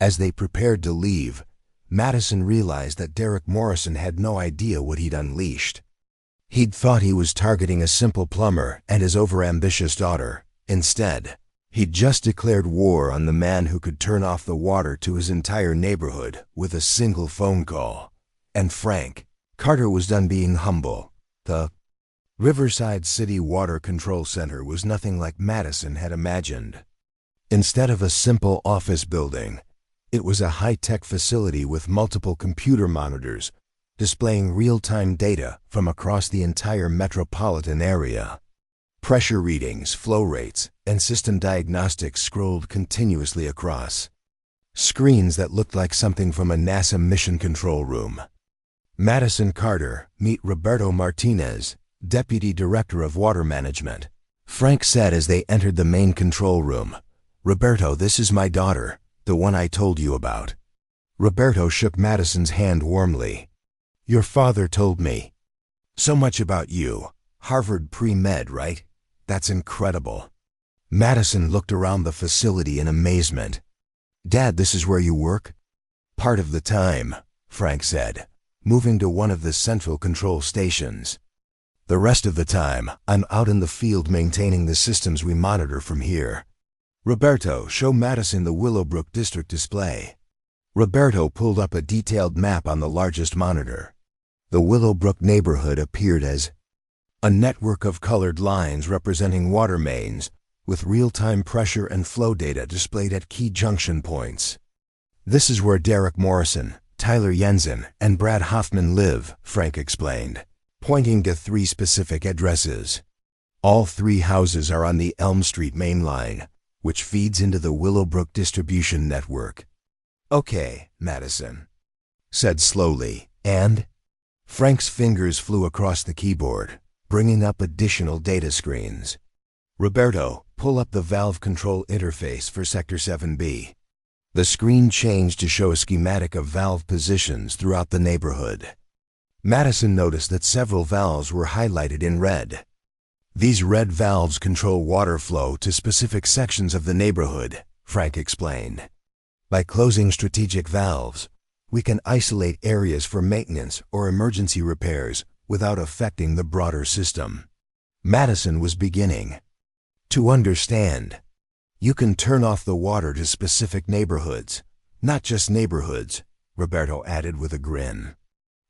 As they prepared to leave, Madison realized that Derek Morrison had no idea what he'd unleashed. He'd thought he was targeting a simple plumber and his overambitious daughter. Instead, he'd just declared war on the man who could turn off the water to his entire neighborhood with a single phone call. And Frank Carter was done being humble. The Riverside City Water Control Center was nothing like Madison had imagined. Instead of a simple office building, it was a high-tech facility with multiple computer monitors displaying real-time data from across the entire metropolitan area. Pressure readings, flow rates, and system diagnostics scrolled continuously across screens that looked like something from a NASA mission control room. Madison Carter, meet Roberto Martinez, Deputy Director of Water Management. Frank said as they entered the main control room. Roberto, this is my daughter, the one I told you about. Roberto shook Madison's hand warmly. Your father told me so much about you. Harvard pre-med, right? That's incredible. Madison looked around the facility in amazement. Dad, this is where you work? Part of the time, Frank said, moving to one of the central control stations. The rest of the time, I'm out in the field maintaining the systems we monitor from here. Roberto, show Madison the Willowbrook district display. Roberto pulled up a detailed map on the largest monitor. The Willowbrook neighborhood appeared as a network of colored lines representing water mains, with real-time pressure and flow data displayed at key junction points. This is where Derek Morrison, Tyler Jensen, and Brad Hoffman live, Frank explained, pointing to 3 specific addresses. All 3 houses are on the Elm Street main line, which feeds into the Willowbrook distribution network. Okay, Madison said slowly, and Frank's fingers flew across the keyboard, bringing up additional data screens. Roberto, pull up the valve control interface for Sector 7B. The screen changed to show a schematic of valve positions throughout the neighborhood. Madison noticed that several valves were highlighted in red. These red valves control water flow to specific sections of the neighborhood, Frank explained. By closing strategic valves, we can isolate areas for maintenance or emergency repairs without affecting the broader system. Madison was beginning to understand. You can turn off the water to specific neighborhoods, not just neighborhoods, Roberto added with a grin.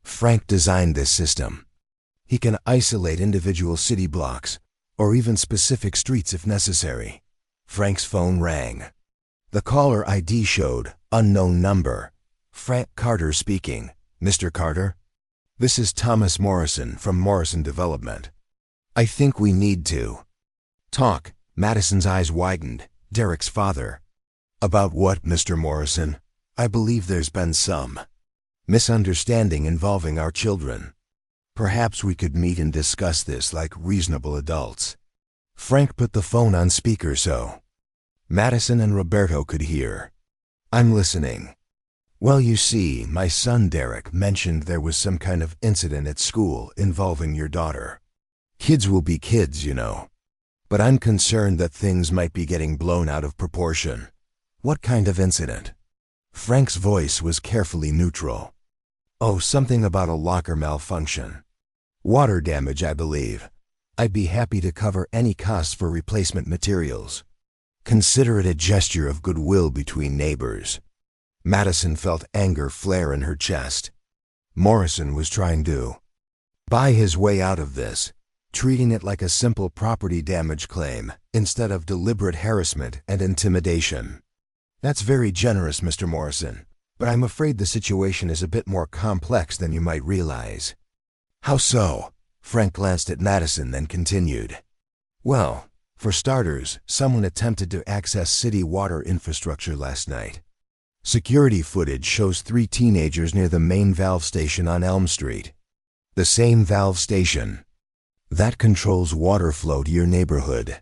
Frank designed this system. He can isolate individual city blocks, or even specific streets if necessary. Frank's phone rang. The caller ID showed unknown number. Frank Carter speaking. Mr. Carter? This is Thomas Morrison from Morrison Development. I think we need to talk. Madison's eyes widened. Derek's father. About what, Mr. Morrison? I believe there's been some misunderstanding involving our children. Perhaps we could meet and discuss this like reasonable adults. Frank put the phone on speaker so Madison and Roberto could hear. I'm listening. Well, you see, my son Derek mentioned there was some kind of incident at school involving your daughter. Kids will be kids, you know. But I'm concerned that things might be getting blown out of proportion. What kind of incident? Frank's voice was carefully neutral. Oh, something about a locker malfunction. Water damage, I believe. I'd be happy to cover any costs for replacement materials. Consider it a gesture of goodwill between neighbors. Madison felt anger flare in her chest. Morrison was trying to buy his way out of this, treating it like a simple property damage claim instead of deliberate harassment and intimidation. That's very generous, Mr. Morrison, but I'm afraid the situation is a bit more complex than you might realize. How so? Frank glanced at Madison, then continued. Well, for starters, someone attempted to access city water infrastructure last night. Security footage shows 3 teenagers near the main valve station on Elm Street. The same valve station that controls water flow to your neighborhood.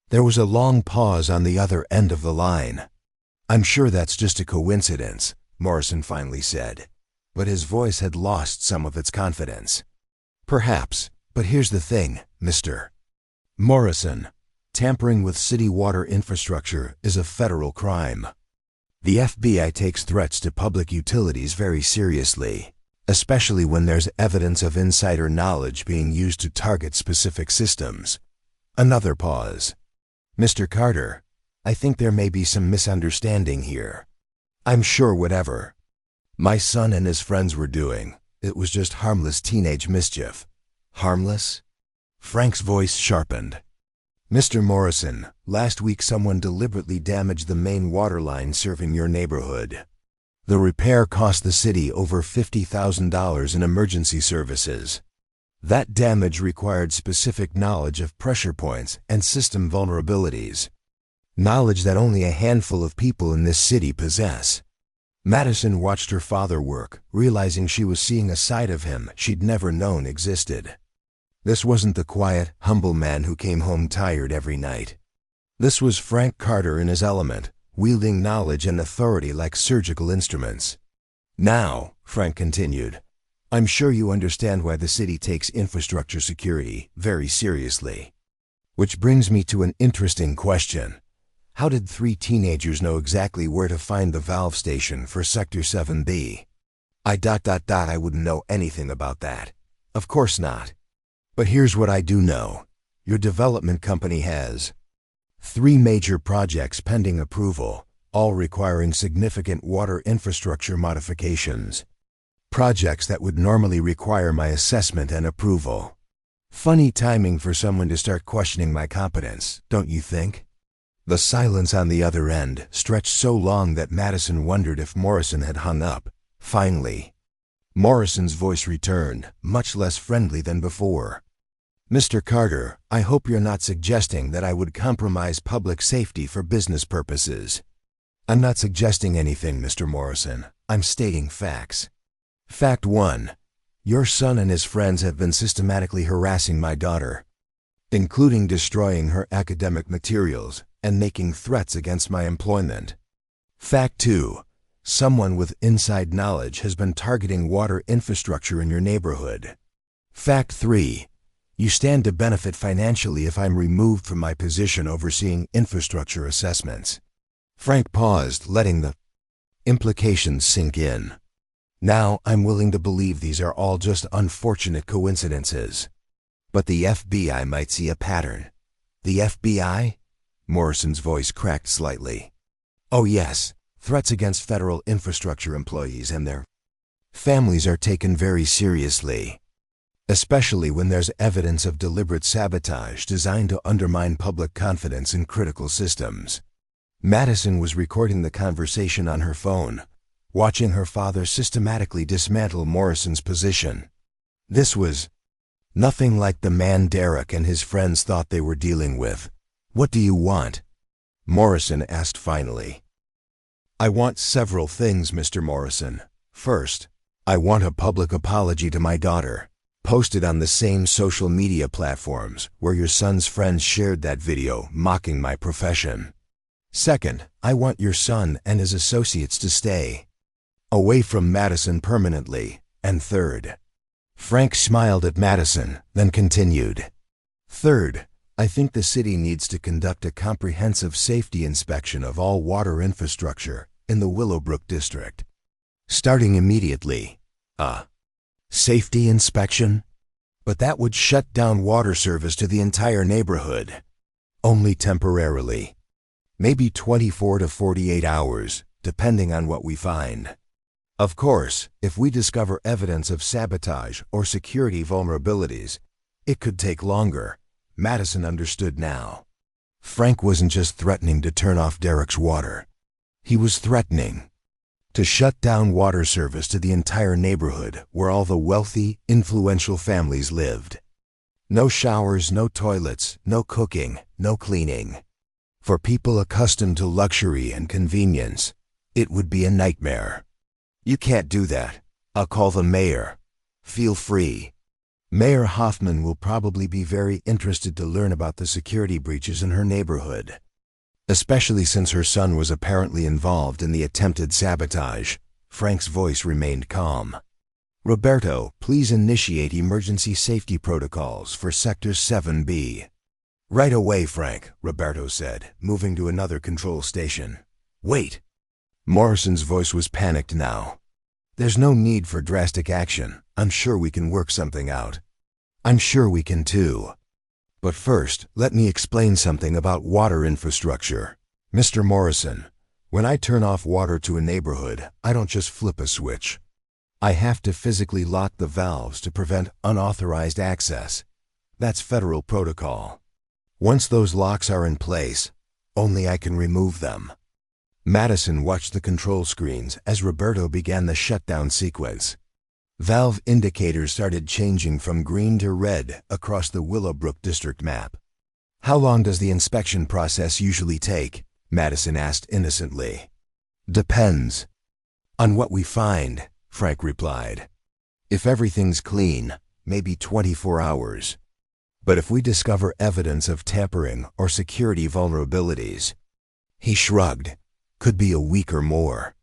There was a long pause on the other end of the line. I'm sure that's just a coincidence, Morrison finally said, but his voice had lost some of its confidence. Perhaps, but here's the thing, Mr. Morrison. Tampering with city water infrastructure is a federal crime. The FBI takes threats to public utilities very seriously, especially when there's evidence of insider knowledge being used to target specific systems. Another pause. Mr. Carter, I think there may be some misunderstanding here. I'm sure whatever my son and his friends were doing, it was just harmless teenage mischief. Harmless? Frank's voice sharpened. Mr. Morrison, last week someone deliberately damaged the main water line serving your neighborhood. The repair cost the city over $50,000 in emergency services. That damage required specific knowledge of pressure points and system vulnerabilities. Knowledge that only a handful of people in this city possess. Madison watched her father work, realizing she was seeing a side of him she'd never known existed. This wasn't the quiet, humble man who came home tired every night. This was Frank Carter in his element, wielding knowledge and authority like surgical instruments. Now, Frank continued, I'm sure you understand why the city takes infrastructure security very seriously. Which brings me to an interesting question. How did 3 teenagers know exactly where to find the valve station for Sector 7B? I wouldn't know anything about that. Of course not. But here's what I do know. Your development company has 3 major projects pending approval, all requiring significant water infrastructure modifications. Projects that would normally require my assessment and approval. Funny timing for someone to start questioning my competence, don't you think? The silence on the other end stretched so long that Madison wondered if Morrison had hung up. Finally, Morrison's voice returned, much less friendly than before. Mr. Carter, I hope you're not suggesting that I would compromise public safety for business purposes. I'm not suggesting anything, Mr. Morrison. I'm stating facts. Fact 1. Your son and his friends have been systematically harassing my daughter, including destroying her academic materials and making threats against my employment. Fact 2. Someone with inside knowledge has been targeting water infrastructure in your neighborhood. Fact 3. You stand to benefit financially if I'm removed from my position overseeing infrastructure assessments. Frank paused, letting the implications sink in. Now, I'm willing to believe these are all just unfortunate coincidences. But the FBI might see a pattern. The FBI? Morrison's voice cracked slightly. Oh yes, threats against federal infrastructure employees and their families are taken very seriously, especially when there's evidence of deliberate sabotage designed to undermine public confidence in critical systems. Madison was recording the conversation on her phone, watching her father systematically dismantle Morrison's position. This was nothing like the man Derek and his friends thought they were dealing with. What do you want? Morrison asked finally. I want several things, Mr. Morrison. First, I want a public apology to my daughter, posted on the same social media platforms where your son's friends shared that video mocking my profession. Second, I want your son and his associates to stay away from Madison permanently. And third, Frank smiled at Madison, then continued. Third, I think the city needs to conduct a comprehensive safety inspection of all water infrastructure in the Willowbrook district, starting immediately. Safety inspection? But that would shut down water service to the entire neighborhood. Only temporarily. Maybe 24 to 48 hours, depending on what we find. Of course, if we discover evidence of sabotage or security vulnerabilities, it could take longer. Madison understood now. Frank wasn't just threatening to turn off Derek's water. He was threatening to shut down water service to the entire neighborhood where all the wealthy, influential families lived. No showers, no toilets, no cooking, no cleaning. For people accustomed to luxury and convenience, it would be a nightmare. You can't do that. I'll call the mayor. Feel free. Mayor Hoffman will probably be very interested to learn about the security breaches in her neighborhood, especially since her son was apparently involved in the attempted sabotage. Frank's voice remained calm. Roberto, please initiate emergency safety protocols for Sector 7B. Right away, Frank, Roberto said, moving to another control station. Wait. Morrison's voice was panicked now. There's no need for drastic action. I'm sure we can work something out. I'm sure we can too. But first, let me explain something about water infrastructure. Mr. Morrison, when I turn off water to a neighborhood, I don't just flip a switch. I have to physically lock the valves to prevent unauthorized access. That's federal protocol. Once those locks are in place, only I can remove them. Madison watched the control screens as Roberto began the shutdown sequence. Valve indicators started changing from green to red across the Willowbrook district map. How long does the inspection process usually take? Madison asked innocently. Depends on what we find, Frank replied. If everything's clean, maybe 24 hours. But if we discover evidence of tampering or security vulnerabilities, he shrugged, could be a week or more.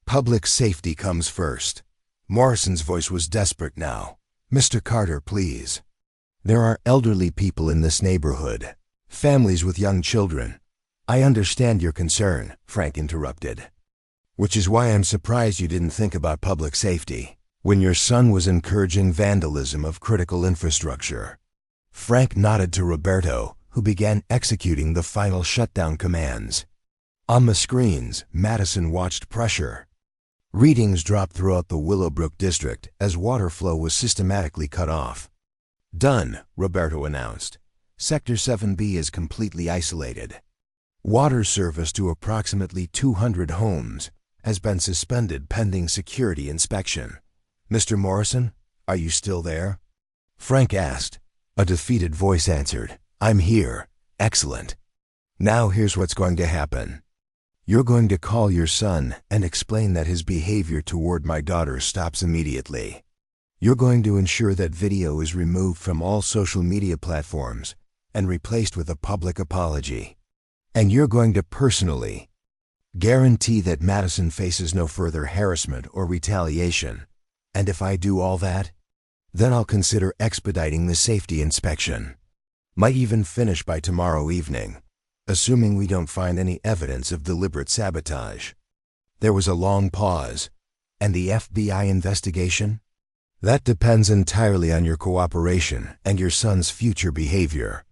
Public safety comes first. Morrison's voice was desperate now. Mr. Carter, please. There are elderly people in this neighborhood, families with young children. I understand your concern, Frank interrupted. Which is why I'm surprised you didn't think about public safety when your son was encouraging vandalism of critical infrastructure. Frank nodded to Roberto, who began executing the final shutdown commands. On the screens, Madison watched pressure. Readings dropped throughout the Willowbrook district as water flow was systematically cut off. Done, Roberto announced. Sector 7B is completely isolated. Water service to approximately 200 homes has been suspended pending security inspection. Mr. Morrison, are you still there? Frank asked. A defeated voice answered, I'm here. Excellent. Now here's what's going to happen. You're going to call your son and explain that his behavior toward my daughter stops immediately. You're going to ensure that video is removed from all social media platforms and replaced with a public apology. And you're going to personally guarantee that Madison faces no further harassment or retaliation. And if I do all that, then I'll consider expediting the safety inspection. Might even finish by tomorrow evening, assuming we don't find any evidence of deliberate sabotage. There was a long pause. And the FBI investigation? That depends entirely on your cooperation and your son's future behavior.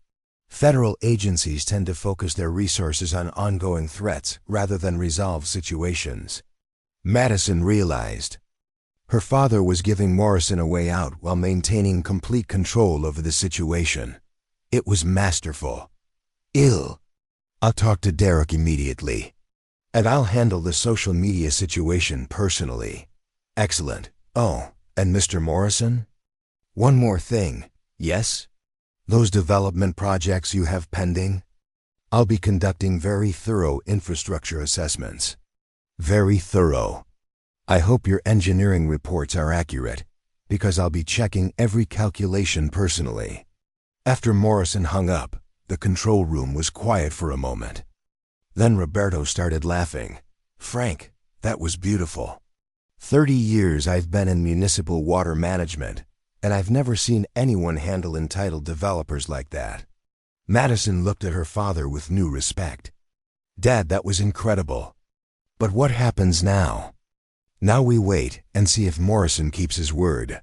Federal agencies tend to focus their resources on ongoing threats rather than resolve situations. Madison realized her father was giving Morrison a way out while maintaining complete control over the situation. It was masterful. I'll talk to Derek immediately. And I'll handle the social media situation personally. Excellent. Oh, and Mr. Morrison? One more thing. Yes? Those development projects you have pending? I'll be conducting very thorough infrastructure assessments. Very thorough. I hope your engineering reports are accurate, because I'll be checking every calculation personally. After Morrison hung up, the control room was quiet for a moment. Then Roberto started laughing. Frank, that was beautiful. 30 years I've been in municipal water management, and I've never seen anyone handle entitled developers like that. Madison looked at her father with new respect. Dad, that was incredible. But what happens now? Now we wait and see if Morrison keeps his word.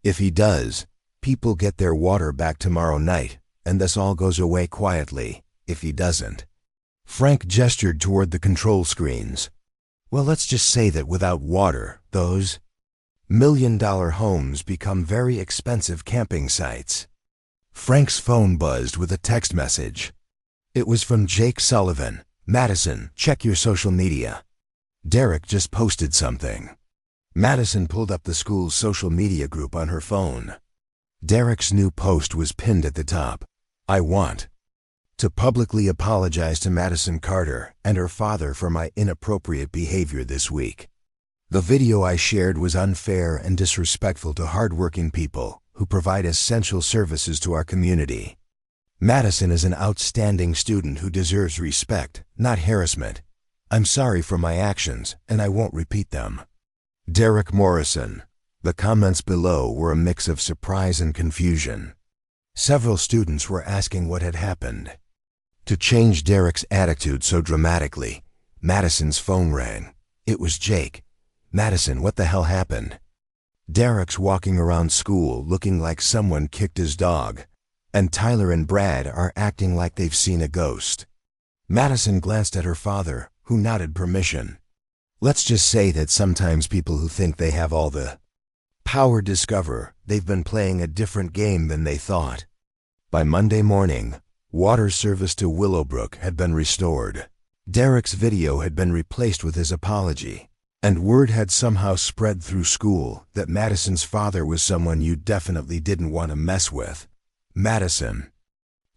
If he does, people get their water back tomorrow night, and this all goes away quietly. If he doesn't. Frank gestured toward the control screens. Well, let's just say that without water, those million-dollar homes become very expensive camping sites. Frank's phone buzzed with a text message. It was from Jake Sullivan. Madison, check your social media. Derek just posted something. Madison pulled up the school's social media group on her phone. Derek's new post was pinned at the top. I want to publicly apologize to Madison Carter and her father for my inappropriate behavior this week. The video I shared was unfair and disrespectful to hardworking people who provide essential services to our community. Madison is an outstanding student who deserves respect, not harassment. I'm sorry for my actions, and I won't repeat them. Derek Morrison. The comments below were a mix of surprise and confusion. Several students were asking what had happened. To change Derek's attitude so dramatically, Madison's phone rang. It was Jake. Madison, what the hell happened? Derek's walking around school looking like someone kicked his dog, and Tyler and Brad are acting like they've seen a ghost. Madison glanced at her father, who nodded permission. Let's just say that sometimes people who think they have all the power discover they've been playing a different game than they thought. By Monday morning, water service to Willowbrook had been restored. Derek's video had been replaced with his apology, and word had somehow spread through school that Madison's father was someone you definitely didn't want to mess with. Madison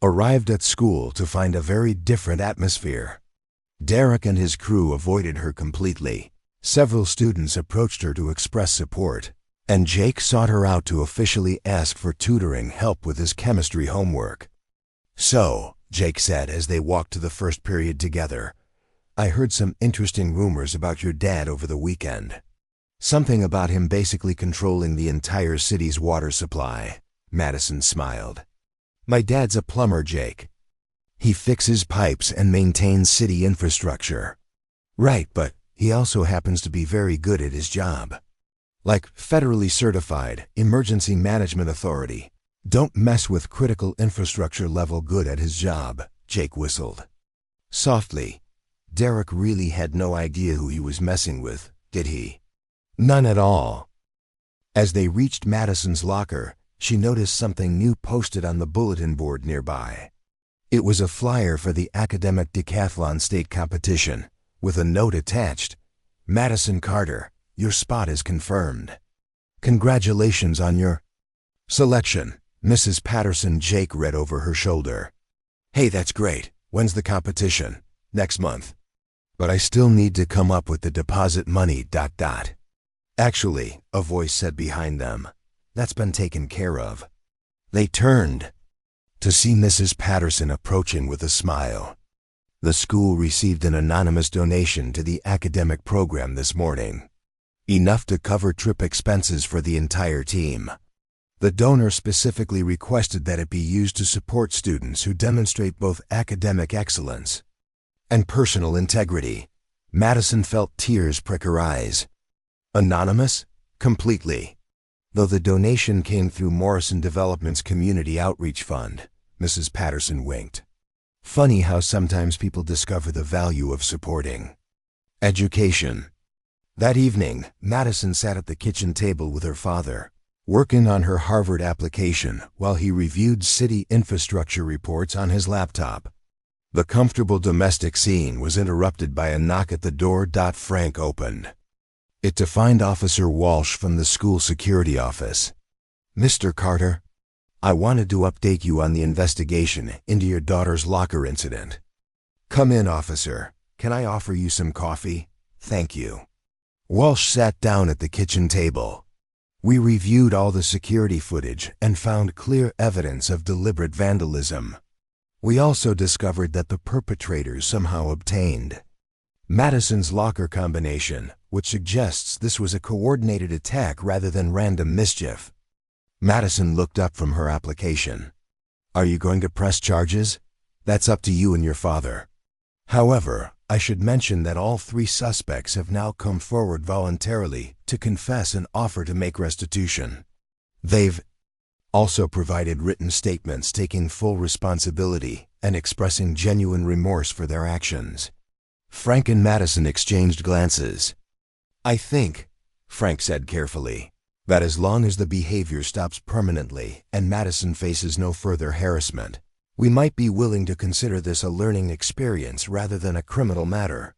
arrived at school to find a very different atmosphere. Derek and his crew avoided her completely. Several students approached her to express support, and Jake sought her out to officially ask for tutoring help with his chemistry homework. So, Jake said as they walked to the first period together, I heard some interesting rumors about your dad over the weekend. Something about him basically controlling the entire city's water supply. Madison smiled. My dad's a plumber, Jake. He fixes pipes and maintains city infrastructure. Right, but he also happens to be very good at his job. Like federally certified emergency management authority. Don't mess with critical infrastructure level good at his job, Jake whistled. Softly. Derek really had no idea who he was messing with, did he? None at all. As they reached Madison's locker, she noticed something new posted on the bulletin board nearby. It was a flyer for the academic decathlon state competition, with a note attached. Madison Carter, your spot is confirmed. Congratulations on your selection, Mrs. Patterson. Jake read over her shoulder. Hey, that's great. When's the competition? Next month. But I still need to come up with the deposit money. Actually, a voice said behind them. That's been taken care of. They turned to see Mrs. Patterson approaching with a smile. The school received an anonymous donation to the academic program this morning. Enough to cover trip expenses for the entire team. The donor specifically requested that it be used to support students who demonstrate both academic excellence and personal integrity. Madison felt tears prick her eyes. Anonymous? Completely. Though the donation came through Morrison Development's Community Outreach Fund, Mrs. Patterson winked. Funny how sometimes people discover the value of supporting education. That evening, Madison sat at the kitchen table with her father, working on her Harvard application while he reviewed city infrastructure reports on his laptop. The comfortable domestic scene was interrupted by a knock at the door. Frank opened it to find Officer Walsh from the school security office. Mr. Carter, I wanted to update you on the investigation into your daughter's locker incident. Come in, officer. Can I offer you some coffee? Thank you. Walsh sat down at the kitchen table. We reviewed all the security footage and found clear evidence of deliberate vandalism. We also discovered that the perpetrators somehow obtained Madison's locker combination, which suggests this was a coordinated attack rather than random mischief. Madison looked up from her application. Are you going to press charges? That's up to you and your father. However, I should mention that all three suspects have now come forward voluntarily to confess and offer to make restitution. They've also provided written statements taking full responsibility and expressing genuine remorse for their actions. Frank and Madison exchanged glances. I think, Frank said carefully, that as long as the behavior stops permanently and Madison faces no further harassment, we might be willing to consider this a learning experience rather than a criminal matter.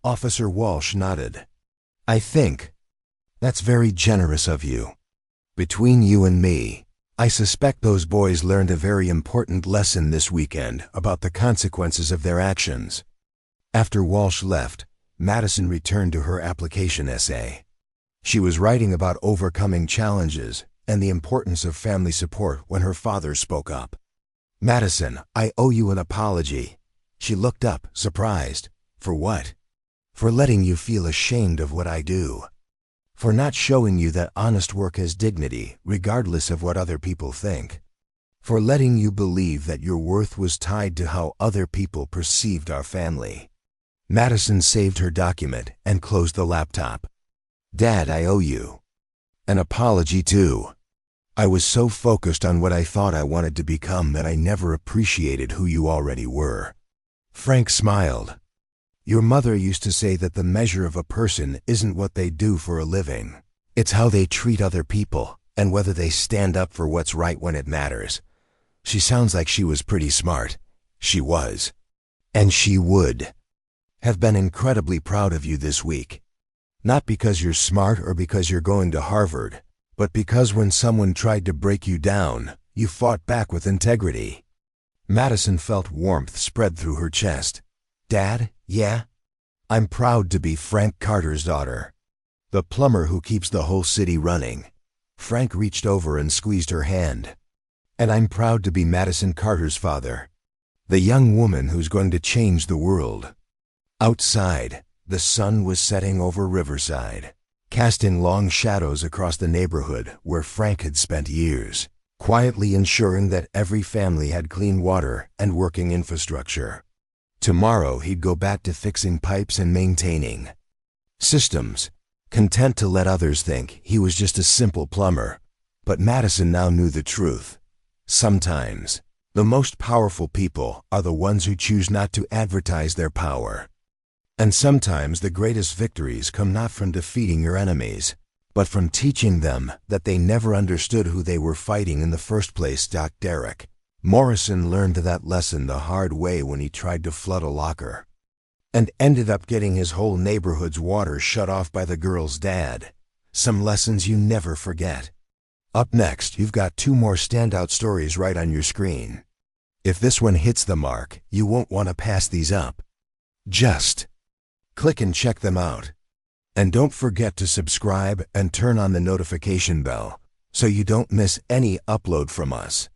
Officer Walsh nodded. I think that's very generous of you. Between you and me, I suspect those boys learned a very important lesson this weekend about the consequences of their actions. After Walsh left, Madison returned to her application essay. She was writing about overcoming challenges and the importance of family support when her father spoke up. Madison, I owe you an apology. She looked up, surprised. For what? For letting you feel ashamed of what I do. For not showing you that honest work has dignity, regardless of what other people think. For letting you believe that your worth was tied to how other people perceived our family. Madison saved her document and closed the laptop. Dad, I owe you an apology too. I was so focused on what I thought I wanted to become that I never appreciated who you already were. Frank smiled. Your mother used to say that the measure of a person isn't what they do for a living. It's how they treat other people and whether they stand up for what's right when it matters. She sounds like she was pretty smart. She was. And she would have been incredibly proud of you this week. Not because you're smart or because you're going to Harvard, but because when someone tried to break you down, you fought back with integrity. Madison felt warmth spread through her chest. Dad, yeah? I'm proud to be Frank Carter's daughter. The plumber who keeps the whole city running. Frank reached over and squeezed her hand. And I'm proud to be Madison Carter's father. The young woman who's going to change the world. Outside, the sun was setting over Riverside, casting long shadows across the neighborhood where Frank had spent years. quietly ensuring that every family had clean water and working infrastructure. Tomorrow he'd go back to fixing pipes and maintaining systems, content to let others think he was just a simple plumber. But Madison now knew the truth. Sometimes, the most powerful people are the ones who choose not to advertise their power. And sometimes the greatest victories come not from defeating your enemies, but from teaching them that they never understood who they were fighting in the first place. Derek Morrison learned that lesson the hard way when he tried to flood a locker, and ended up getting his whole neighborhood's water shut off by the girl's dad. Some lessons you never forget. Up next, you've got 2 more standout stories right on your screen. If this one hits the mark, you won't want to pass these up. Just click and check them out. And don't forget to subscribe and turn on the notification bell so you don't miss any upload from us.